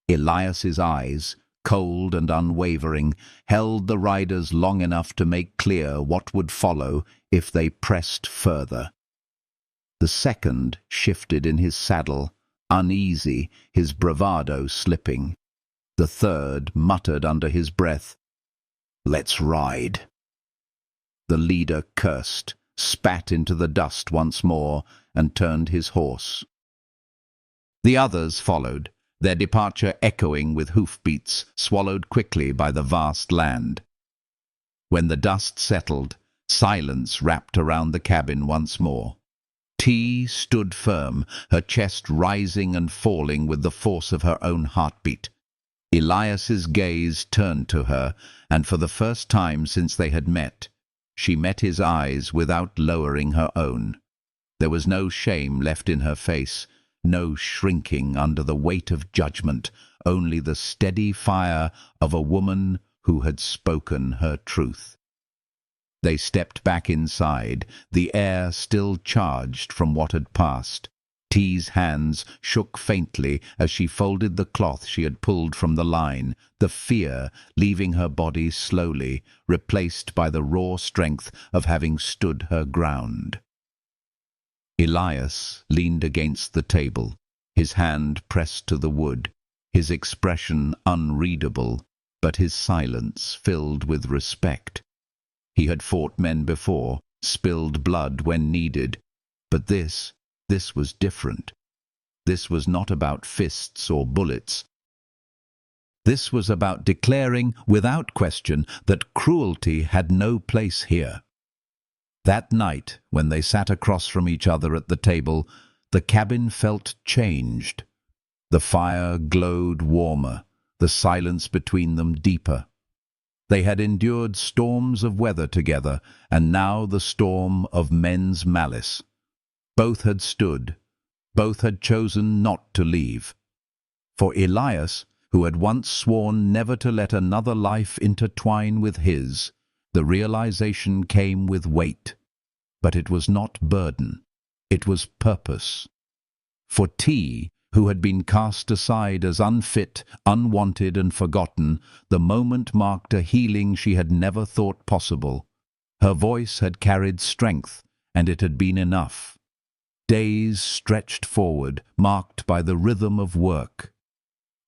Elias's eyes, cold and unwavering, held the riders long enough to make clear what would follow if they pressed further. The second shifted in his saddle, uneasy, his bravado slipping. The third muttered under his breath, "Let's ride." The leader cursed, spat into the dust once more, and turned his horse. The others followed, their departure echoing with hoofbeats swallowed quickly by the vast land. When the dust settled, silence wrapped around the cabin once more. T stood firm, her chest rising and falling with the force of her own heartbeat. Elias's gaze turned to her, and for the first time since they had met, she met his eyes without lowering her own. There was no shame left in her face, no shrinking under the weight of judgment, only the steady fire of a woman who had spoken her truth. They stepped back inside, the air still charged from what had passed. T's hands shook faintly as she folded the cloth she had pulled from the line, the fear leaving her body slowly, replaced by the raw strength of having stood her ground. Elias leaned against the table, his hand pressed to the wood, his expression unreadable, but his silence filled with respect. He had fought men before, spilled blood when needed, but this was different. This was not about fists or bullets. This was about declaring, without question, that cruelty had no place here. That night, when they sat across from each other at the table, the cabin felt changed, The fire glowed warmer, the silence between them deeper. They had endured storms of weather together, and now the storm of men's malice. Both had stood. Both had chosen not to leave. For Elias, who had once sworn never to let another life intertwine with his, the realization came with weight. But it was not burden. It was purpose. For T, who had been cast aside as unfit, unwanted and forgotten, the moment marked a healing she had never thought possible. Her voice had carried strength, and it had been enough. Days stretched forward, marked by the rhythm of work.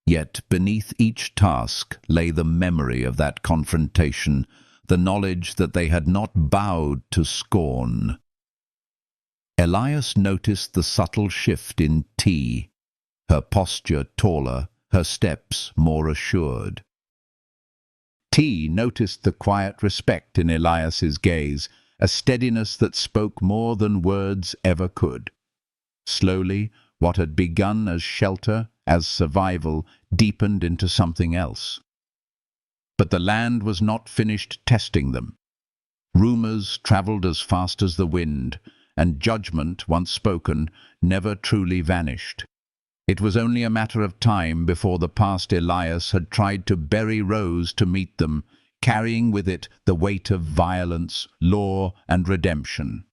Yet beneath each task lay the memory of that confrontation, the knowledge that they had not bowed to scorn. Elias noticed the subtle shift in T, her posture taller, her steps more assured. T noticed the quiet respect in Elias's gaze, a steadiness that spoke more than words ever could. Slowly, what had begun as shelter, as survival, deepened into something else. But the land was not finished testing them. Rumors travelled as fast as the wind, and judgment, once spoken, never truly vanished. It was only a matter of time before the past Elias had tried to bury Rose to meet them, carrying with it the weight of violence, law, and redemption.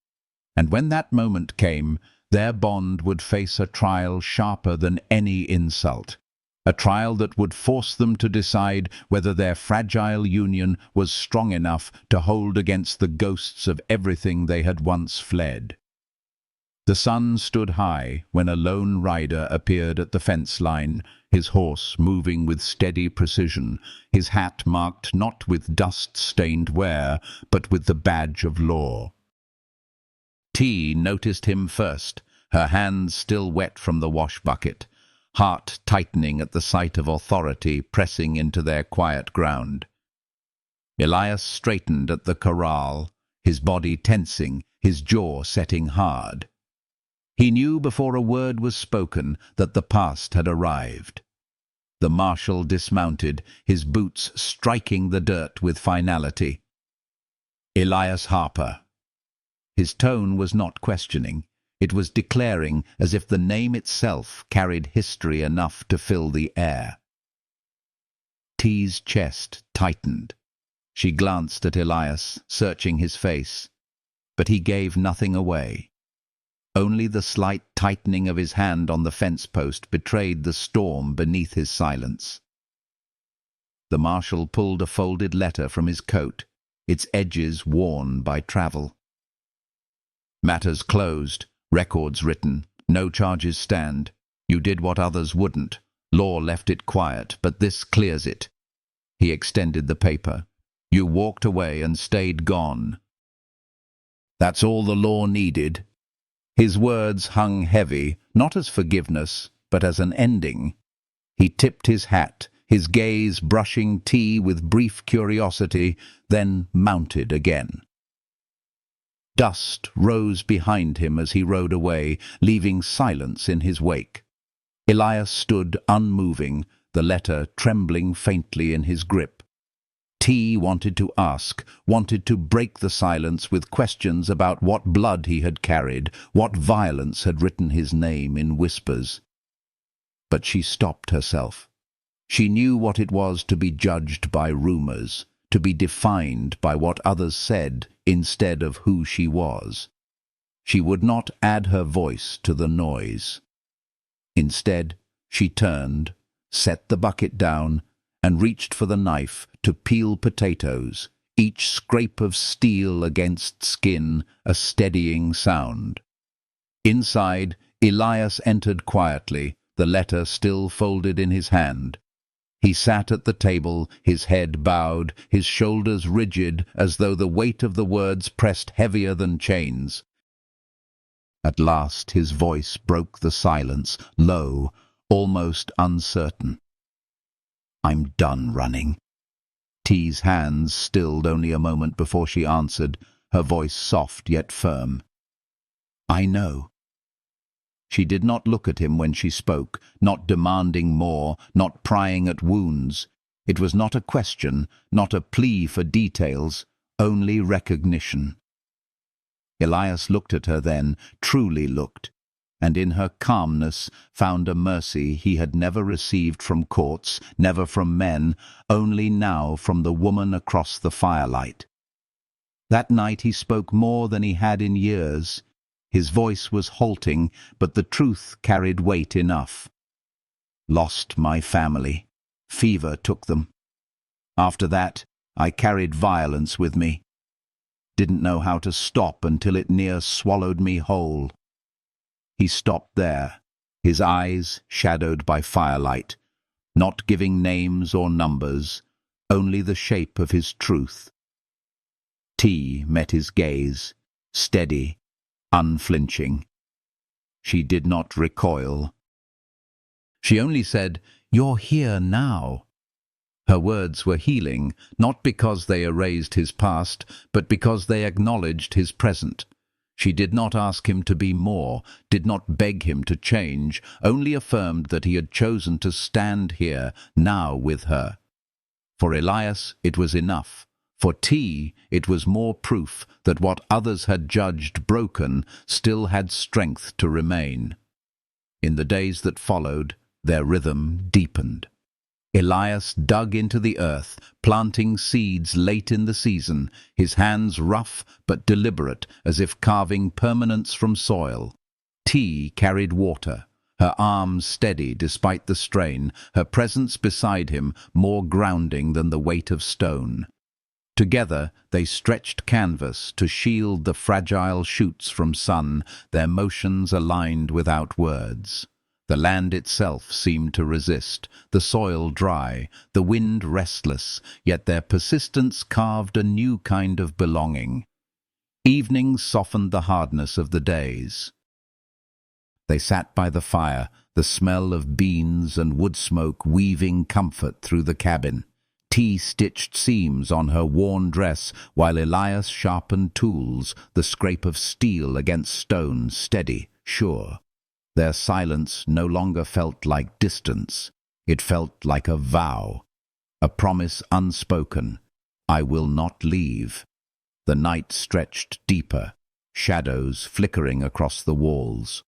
And when that moment came, their bond would face a trial sharper than any insult, a trial that would force them to decide whether their fragile union was strong enough to hold against the ghosts of everything they had once fled. The sun stood high when a lone rider appeared at the fence line, his horse moving with steady precision, his hat marked not with dust-stained wear, but with the badge of law. T noticed him first, her hands still wet from the wash bucket, heart tightening at the sight of authority pressing into their quiet ground. Elias straightened at the corral, his body tensing, his jaw setting hard. He knew before a word was spoken that the past had arrived. The marshal dismounted, his boots striking the dirt with finality. Elias Harper. His tone was not questioning. It was declaring, as if the name itself carried history enough to fill the air. T's chest tightened. She glanced at Elias, searching his face, but he gave nothing away. Only the slight tightening of his hand on the fence post betrayed the storm beneath his silence. The marshal pulled a folded letter from his coat, its edges worn by travel. Matters closed, records written, no charges stand. You did what others wouldn't. Law left it quiet, but this clears it. He extended the paper. You walked away and stayed gone. That's all the law needed. His words hung heavy, not as forgiveness, but as an ending. He tipped his hat, his gaze brushing T with brief curiosity, then mounted again. Dust rose behind him as he rode away, leaving silence in his wake. Elias stood unmoving, the letter trembling faintly in his grip. T wanted to ask, wanted to break the silence with questions about what blood he had carried, what violence had written his name in whispers. But she stopped herself. She knew what it was to be judged by rumors, to be defined by what others said instead of who she was. She would not add her voice to the noise. Instead, she turned, set the bucket down, and reached for the knife to peel potatoes, each scrape of steel against skin a steadying sound. Inside, Elias entered quietly, the letter still folded in his hand. He sat at the table, his head bowed, his shoulders rigid, as though the weight of the words pressed heavier than chains. At last his voice broke the silence, low, almost uncertain. I'm done running. T's hands stilled only a moment before she answered, her voice soft yet firm. I know. She did not look at him when she spoke, not demanding more, not prying at wounds. It was not a question, not a plea for details, only recognition. Elias looked at her then, truly looked, and in her calmness found a mercy he had never received from courts, never from men, only now from the woman across the firelight. That night he spoke more than he had in years. His voice was halting, but the truth carried weight enough. Lost my family. Fever took them. After that, I carried violence with me. Didn't know how to stop until it near swallowed me whole. He stopped there, his eyes shadowed by firelight, not giving names or numbers, only the shape of his truth. T met his gaze, steady, unflinching. She did not recoil. She only said, "You're here now." Her words were healing, not because they erased his past, but because they acknowledged his present. She did not ask him to be more, did not beg him to change, only affirmed that he had chosen to stand here, now with her. For Elias it was enough. For T it was more proof that what others had judged broken still had strength to remain. In the days that followed, their rhythm deepened. Elias dug into the earth, planting seeds late in the season, his hands rough but deliberate, as if carving permanence from soil. T carried water, her arms steady despite the strain, her presence beside him more grounding than the weight of stone. Together they stretched canvas to shield the fragile shoots from sun, their motions aligned without words. The land itself seemed to resist, the soil dry, the wind restless, yet their persistence carved a new kind of belonging. Evenings softened the hardness of the days. They sat by the fire, the smell of beans and wood smoke weaving comfort through the cabin. T stitched seams on her worn dress, while Elias sharpened tools, the scrape of steel against stone, steady, sure. Their silence no longer felt like distance. It felt like a vow, a promise unspoken. I will not leave. The night stretched deeper, shadows flickering across the walls.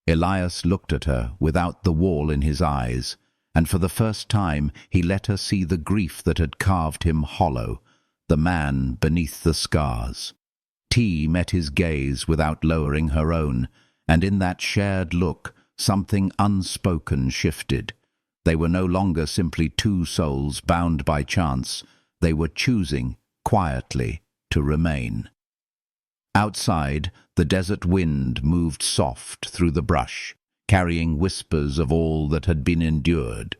Elias looked at her without the wall in his eyes, and for the first time he let her see the grief that had carved him hollow, the man beneath the scars. T met his gaze without lowering her own, and in that shared look something unspoken shifted. They were no longer simply two souls bound by chance. They were choosing, quietly, to remain. Outside, the desert wind moved soft through the brush, carrying whispers of all that had been endured.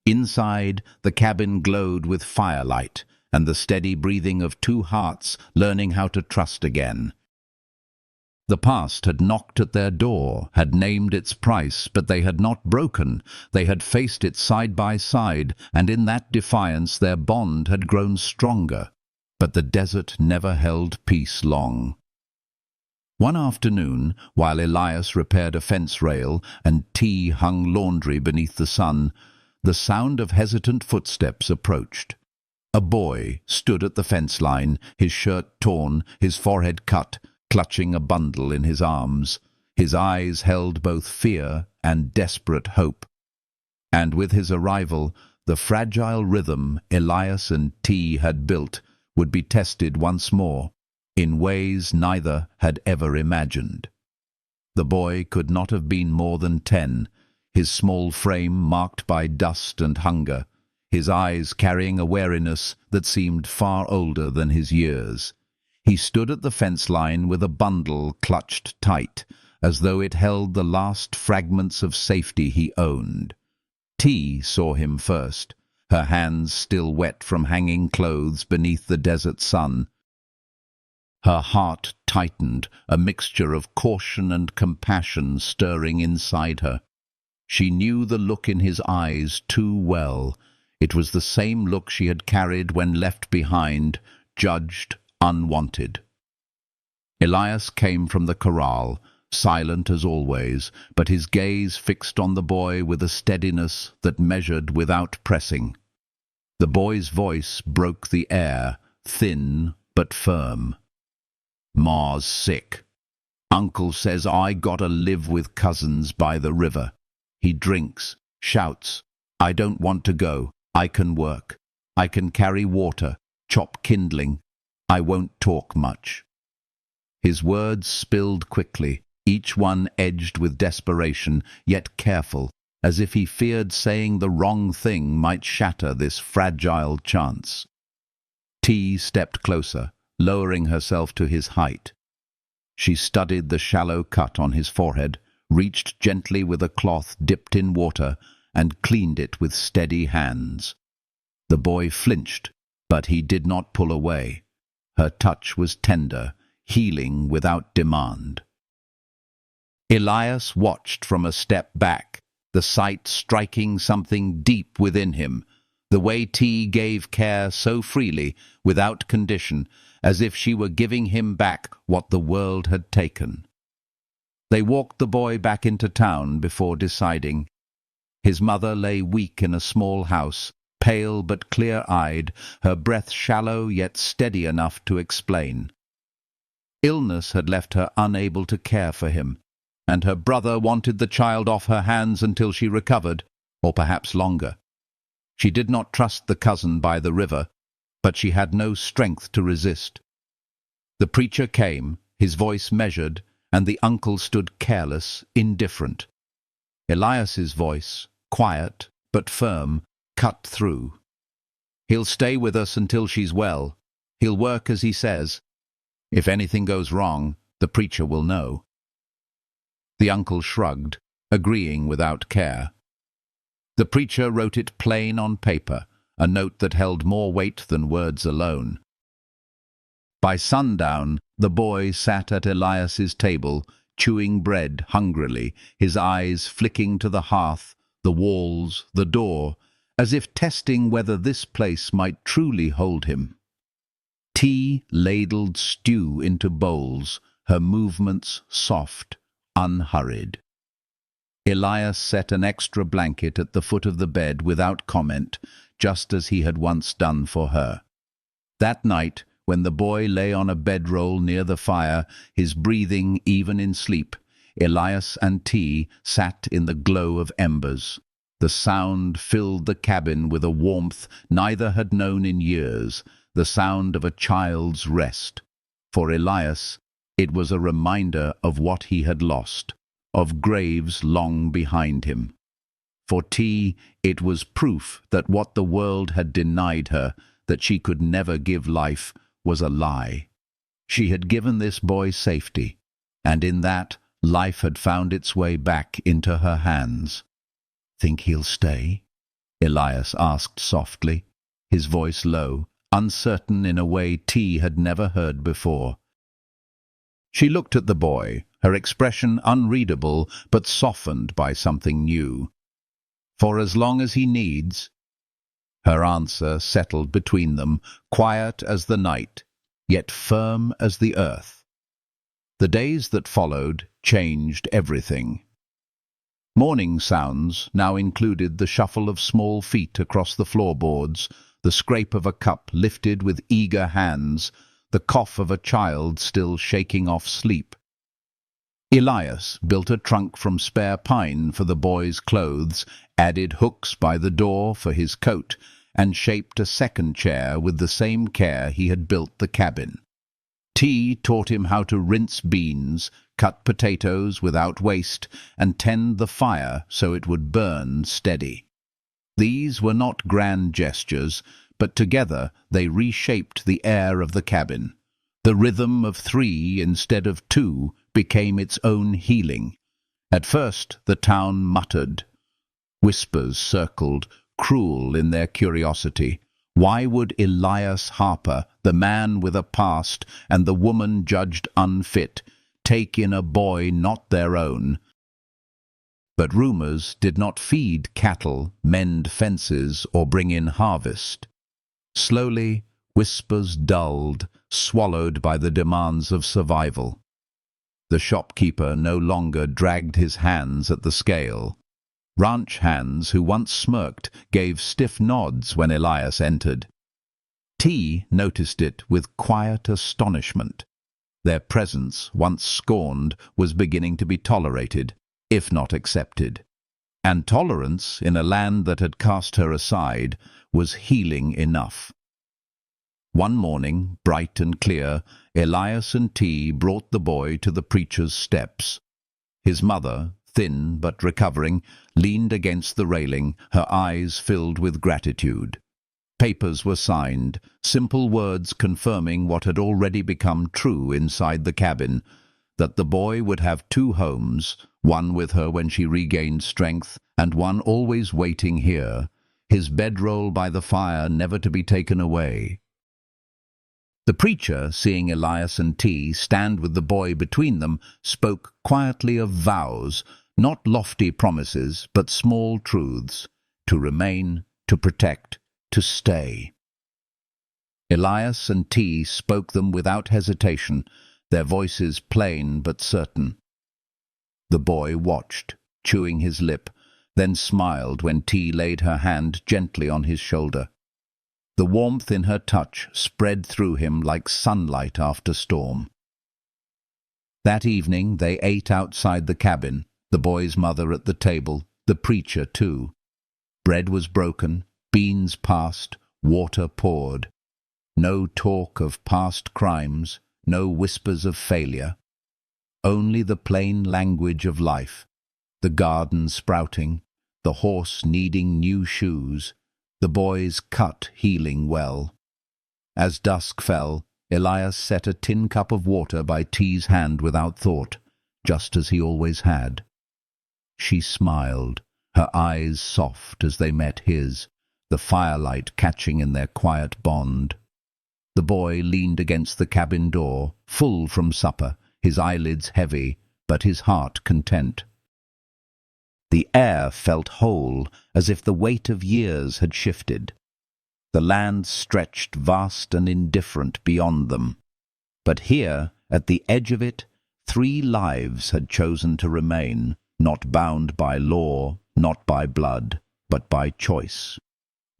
Inside, the cabin glowed with firelight, and the steady breathing of two hearts learning how to trust again. The past had knocked at their door, had named its price, but they had not broken. They had faced it side by side, and in that defiance their bond had grown stronger. But the desert never held peace long. One afternoon, while Elias repaired a fence rail and T hung laundry beneath the sun, the sound of hesitant footsteps approached. A boy stood at the fence line, his shirt torn, his forehead cut, clutching a bundle in his arms. His eyes held both fear and desperate hope. And with his arrival, the fragile rhythm Elias and T had built would be tested once more, in ways neither had ever imagined. The boy could not have been more than 10, his small frame marked by dust and hunger, his eyes carrying a wariness that seemed far older than his years. He stood at the fence line with a bundle clutched tight, as though it held the last fragments of safety he owned. T saw him first, her hands still wet from hanging clothes beneath the desert sun. Her heart tightened, a mixture of caution and compassion stirring inside her. She knew the look in his eyes too well. It was the same look she had carried when left behind, judged, unwanted. Elias came from the corral, silent as always, but his gaze fixed on the boy with a steadiness that measured without pressing. The boy's voice broke the air, thin but firm. "Ma's sick. Uncle says I gotta live with cousins by the river. He drinks, shouts. I don't want to go. I can work. I can carry water, chop kindling. I won't talk much." His words spilled quickly, each one edged with desperation, yet careful, as if he feared saying the wrong thing might shatter this fragile chance. T stepped closer, lowering herself to his height. She studied the shallow cut on his forehead, reached gently with a cloth dipped in water, and cleaned it with steady hands. The boy flinched, but he did not pull away. Her touch was tender, healing without demand. Elias watched from a step back, the sight striking something deep within him, the way T gave care so freely, without condition, as if she were giving him back what the world had taken. They walked the boy back into town before deciding. His mother lay weak in a small house, pale but clear-eyed, her breath shallow yet steady enough to explain. Illness had left her unable to care for him, and her brother wanted the child off her hands until she recovered, or perhaps longer. She did not trust the cousin by the river, but she had no strength to resist. The preacher came, his voice measured, and the uncle stood careless, indifferent. Elias's voice, quiet but firm, cut through. "He'll stay with us until she's well. He'll work as he says. If anything goes wrong, the preacher will know." The uncle shrugged, agreeing without care. The preacher wrote it plain on paper, a note that held more weight than words alone. By sundown, the boy sat at Elias's table, chewing bread hungrily, his eyes flicking to the hearth, the walls, the door, as if testing whether this place might truly hold him. T ladled stew into bowls, her movements soft, unhurried. Elias set an extra blanket at the foot of the bed without comment, just as he had once done for her. That night, when the boy lay on a bedroll near the fire, his breathing even in sleep, Elias and T sat in the glow of embers. The sound filled the cabin with a warmth neither had known in years, the sound of a child's rest. For Elias, it was a reminder of what he had lost, of graves long behind him. For T, it was proof that what the world had denied her, that she could never give life, was a lie. She had given this boy safety, and in that, life had found its way back into her hands. "Think he'll stay?" Elias asked softly, his voice low, uncertain in a way T had never heard before. She looked at the boy, her expression unreadable but softened by something new. "For as long as he needs." Her answer settled between them, quiet as the night, yet firm as the earth. The days that followed changed everything. Morning sounds now included the shuffle of small feet across the floorboards, the scrape of a cup lifted with eager hands, the cough of a child still shaking off sleep. Elias built a trunk from spare pine for the boy's clothes, added hooks by the door for his coat, and shaped a second chair with the same care he had built the cabin. T taught him how to rinse beans, cut potatoes without waste, and tend the fire so it would burn steady. These were not grand gestures, but together they reshaped the air of the cabin. The rhythm of 3 instead of 2 became its own healing. At first the town muttered. Whispers circled, cruel in their curiosity. Why would Elias Harper, the man with a past and the woman judged unfit, take in a boy not their own? But rumors did not feed cattle, mend fences, or bring in harvest. Slowly, whispers dulled, swallowed by the demands of survival. The shopkeeper no longer dragged his hands at the scale. Ranch hands who once smirked gave stiff nods when Elias entered. T noticed it with quiet astonishment. Their presence, once scorned, was beginning to be tolerated, if not accepted. And tolerance, in a land that had cast her aside, was healing enough. One morning, bright and clear, Elias and T brought the boy to the preacher's steps. His mother, thin but recovering, leaned against the railing, her eyes filled with gratitude. Papers were signed, simple words confirming what had already become true inside the cabin, that the boy would have 2 homes, one with her when she regained strength, and one always waiting here, his bedroll by the fire never to be taken away. The preacher, seeing Elias and T stand with the boy between them, spoke quietly of vows, not lofty promises, but small truths, to remain, to protect, to stay. Elias and T spoke them without hesitation, their voices plain but certain. The boy watched, chewing his lip, then smiled when T laid her hand gently on his shoulder. The warmth in her touch spread through him like sunlight after storm. That evening they ate outside the cabin, the boy's mother at the table, the preacher too. Bread was broken, beans passed, water poured. No talk of past crimes, no whispers of failure. Only the plain language of life, the garden sprouting, the horse needing new shoes, the boy's cut healing well. As dusk fell, Elias set a tin cup of water by T's hand without thought, just as he always had. She smiled, her eyes soft as they met his, the firelight catching in their quiet bond. The boy leaned against the cabin door, full from supper, his eyelids heavy, but his heart content. The air felt whole, as if the weight of years had shifted. The land stretched vast and indifferent beyond them. But here, at the edge of it, 3 lives had chosen to remain, not bound by law, not by blood, but by choice.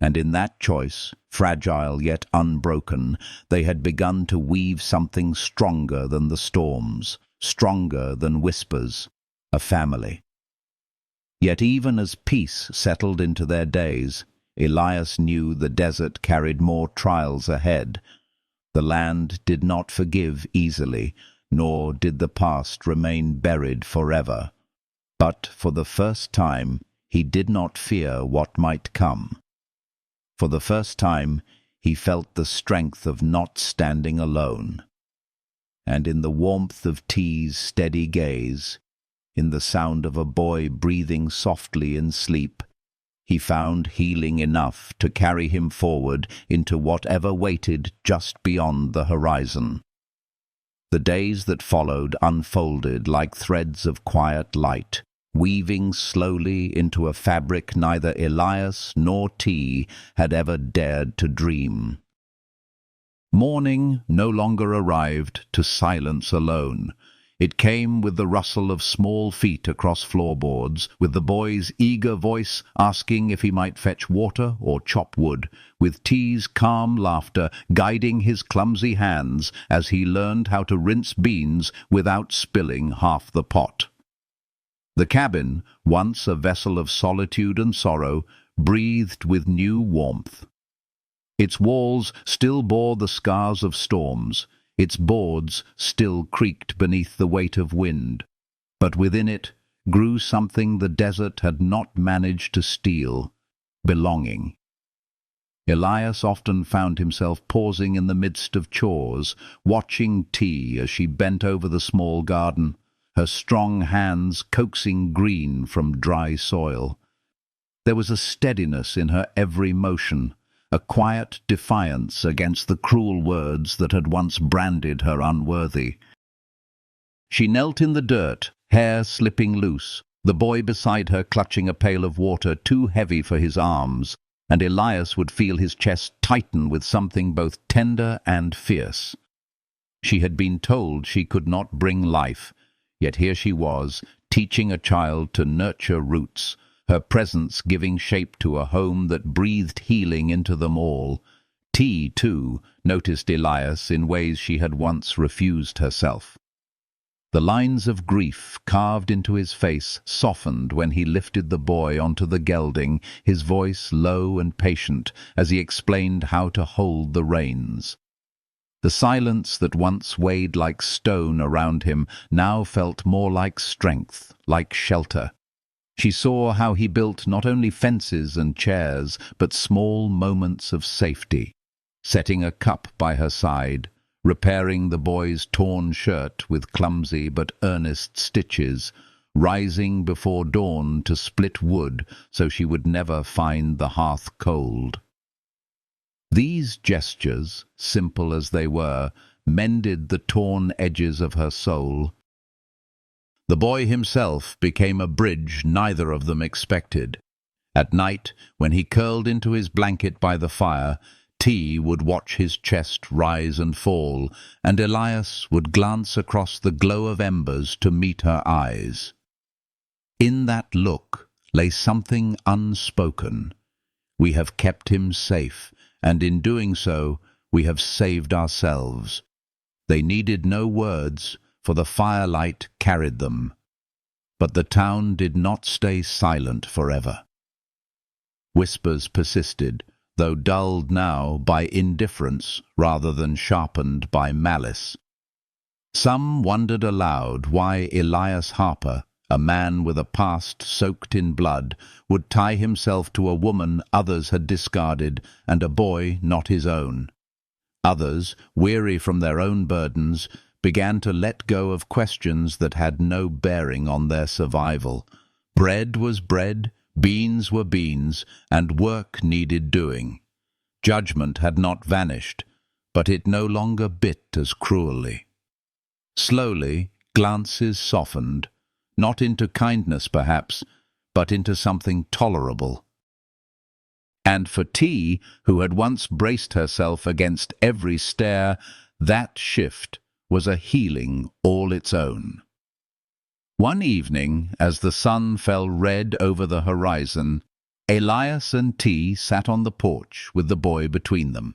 And in that choice, fragile yet unbroken, they had begun to weave something stronger than the storms, stronger than whispers, a family. Yet even as peace settled into their days, Elias knew the desert carried more trials ahead. The land did not forgive easily, nor did the past remain buried forever. But for the first time, he did not fear what might come. For the first time, he felt the strength of not standing alone. And in the warmth of T's steady gaze, in the sound of a boy breathing softly in sleep, he found healing enough to carry him forward into whatever waited just beyond the horizon. The days that followed unfolded like threads of quiet light, weaving slowly into a fabric neither Elias nor T had ever dared to dream. Morning no longer arrived to silence alone. It came with the rustle of small feet across floorboards, with the boy's eager voice asking if he might fetch water or chop wood, with T's calm laughter guiding his clumsy hands as he learned how to rinse beans without spilling half the pot. The cabin, once a vessel of solitude and sorrow, breathed with new warmth. Its walls still bore the scars of storms, its boards still creaked beneath the weight of wind, but within it grew something the desert had not managed to steal: belonging. Elias often found himself pausing in the midst of chores, watching T as she bent over the small garden, her strong hands coaxing green from dry soil. There was a steadiness in her every motion, a quiet defiance against the cruel words that had once branded her unworthy. She knelt in the dirt, hair slipping loose, the boy beside her clutching a pail of water too heavy for his arms, and Elias would feel his chest tighten with something both tender and fierce. She had been told she could not bring life. Yet here she was, teaching a child to nurture roots, her presence giving shape to a home that breathed healing into them all. T, too, noticed Elias in ways she had once refused herself. The lines of grief carved into his face softened when he lifted the boy onto the gelding, his voice low and patient as he explained how to hold the reins. The silence that once weighed like stone around him now felt more like strength, like shelter. She saw how he built not only fences and chairs, but small moments of safety, setting a cup by her side, repairing the boy's torn shirt with clumsy but earnest stitches, rising before dawn to split wood so she would never find the hearth cold. These gestures, simple as they were, mended the torn edges of her soul. The boy himself became a bridge neither of them expected. At night, when he curled into his blanket by the fire, T would watch his chest rise and fall, and Elias would glance across the glow of embers to meet her eyes. In that look lay something unspoken. We have kept him safe, and in doing so, we have saved ourselves. They needed no words, for the firelight carried them. But the town did not stay silent forever. Whispers persisted, though dulled now by indifference rather than sharpened by malice. Some wondered aloud why Elias Harper, a man with a past soaked in blood, would tie himself to a woman others had discarded and a boy not his own. Others, weary from their own burdens, began to let go of questions that had no bearing on their survival. Bread was bread, beans were beans, and work needed doing. Judgment had not vanished, but it no longer bit as cruelly. Slowly, glances softened, not into kindness perhaps, but into something tolerable. And for T, who had once braced herself against every stare, that shift was a healing all its own. One evening, as the sun fell red over the horizon, Elias and T sat on the porch with the boy between them.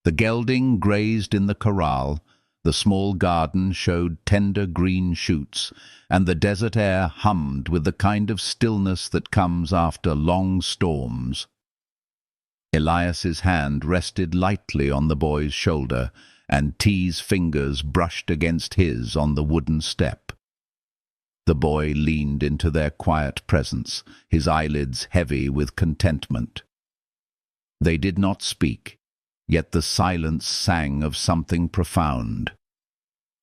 The gelding grazed in the corral, the small garden showed tender green shoots, and the desert air hummed with the kind of stillness that comes after long storms. Elias's hand rested lightly on the boy's shoulder, and T's fingers brushed against his on the wooden step. The boy leaned into their quiet presence, his eyelids heavy with contentment. They did not speak, yet the silence sang of something profound.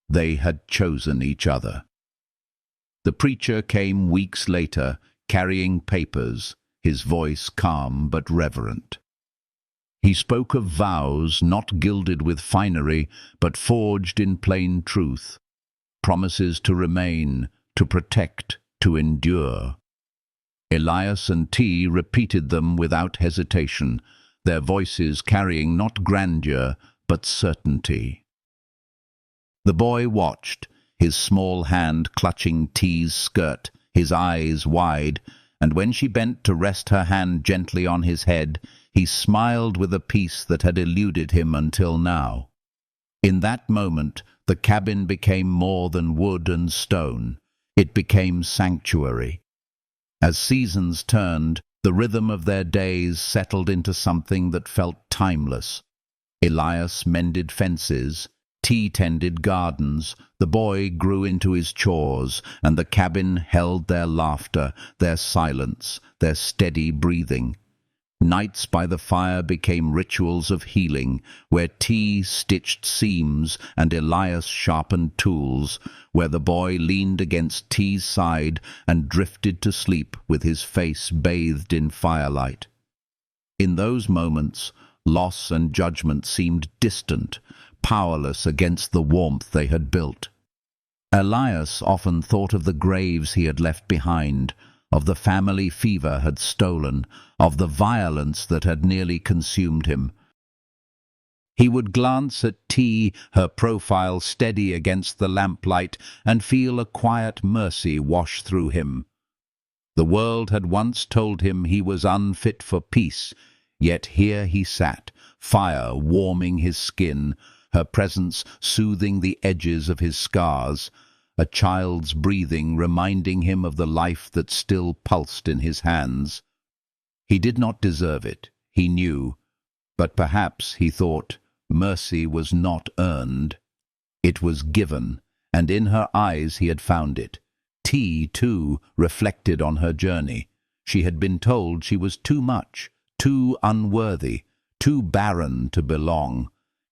They had chosen each other. The preacher came weeks later, carrying papers, his voice calm but reverent. He spoke of vows not gilded with finery, but forged in plain truth, promises to remain, to protect, to endure. Elias and T repeated them without hesitation, their voices carrying not grandeur, but certainty. The boy watched, his small hand clutching T's skirt, his eyes wide, and when she bent to rest her hand gently on his head, he smiled with a peace that had eluded him until now. In that moment, the cabin became more than wood and stone. It became sanctuary. As seasons turned, the rhythm of their days settled into something that felt timeless. Elias mended fences, T tended gardens, the boy grew into his chores, and the cabin held their laughter, their silence, their steady breathing. Nights by the fire became rituals of healing, where T stitched seams and Elias sharpened tools, where the boy leaned against T's side and drifted to sleep with his face bathed in firelight. In those moments, loss and judgment seemed distant, powerless against the warmth they had built. Elias often thought of the graves he had left behind, of the family fever had stolen, of the violence that had nearly consumed him. He would glance at T, her profile steady against the lamplight, and feel a quiet mercy wash through him. The world had once told him he was unfit for peace, yet here he sat, fire warming his skin, her presence soothing the edges of his scars, a child's breathing reminding him of the life that still pulsed in his hands. He did not deserve it, he knew, but perhaps, he thought, mercy was not earned. It was given, and in her eyes he had found it. T, too, reflected on her journey. She had been told she was too much, too unworthy, too barren to belong.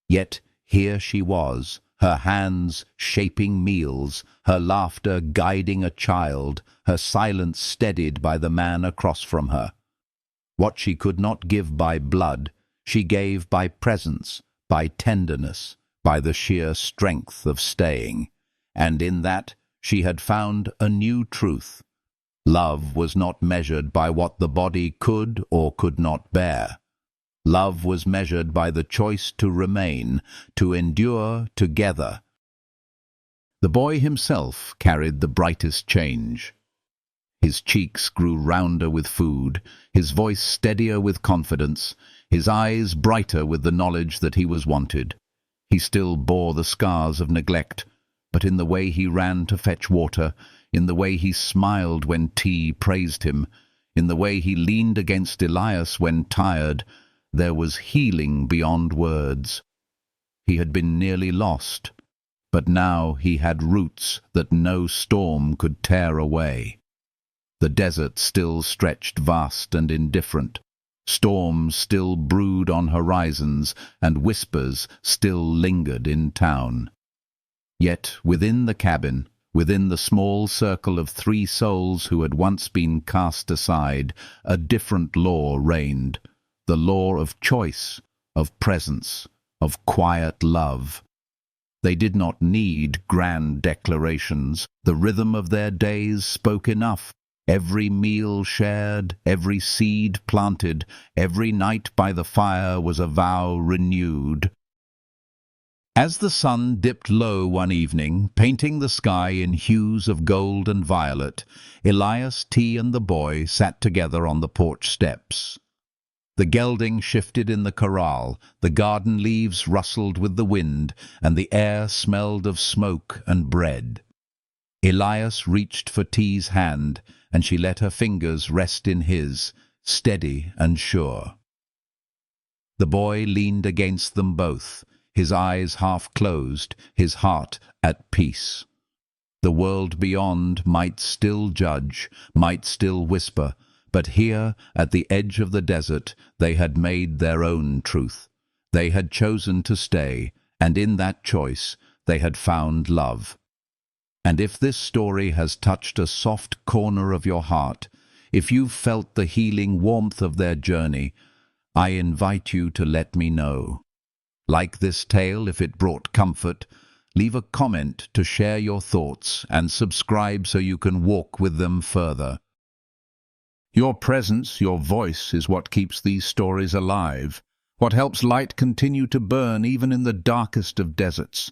Yet here she was, her hands shaping meals, her laughter guiding a child, her silence steadied by the man across from her. What she could not give by blood, she gave by presence, by tenderness, by the sheer strength of staying. And in that she had found a new truth. Love was not measured by what the body could or could not bear. Love was measured by the choice to remain, to endure together. The boy himself carried the brightest change. His cheeks grew rounder with food, his voice steadier with confidence, his eyes brighter with the knowledge that he was wanted. He still bore the scars of neglect, but in the way he ran to fetch water, in the way he smiled when T praised him, in the way he leaned against Elias when tired, there was healing beyond words. He had been nearly lost, but now he had roots that no storm could tear away. The desert still stretched vast and indifferent. Storms still brewed on horizons, and whispers still lingered in town. Yet within the cabin, within the small circle of 3 souls who had once been cast aside, a different law reigned, the law of choice, of presence, of quiet love. They did not need grand declarations. The rhythm of their days spoke enough. Every meal shared, every seed planted, every night by the fire was a vow renewed. As the sun dipped low one evening, painting the sky in hues of gold and violet, Elias, T, and the boy sat together on the porch steps. The gelding shifted in the corral, the garden leaves rustled with the wind, and the air smelled of smoke and bread. Elias reached for T's hand, and she let her fingers rest in his, steady and sure. The boy leaned against them both, his eyes half closed, his heart at peace. The world beyond might still judge, might still whisper, but here, at the edge of the desert, they had made their own truth. They had chosen to stay, and in that choice they had found love. And if this story has touched a soft corner of your heart, if you've felt the healing warmth of their journey, I invite you to let me know. Like this tale, if it brought comfort, leave a comment to share your thoughts and subscribe so you can walk with them further. Your presence, your voice, is what keeps these stories alive, what helps light continue to burn even in the darkest of deserts.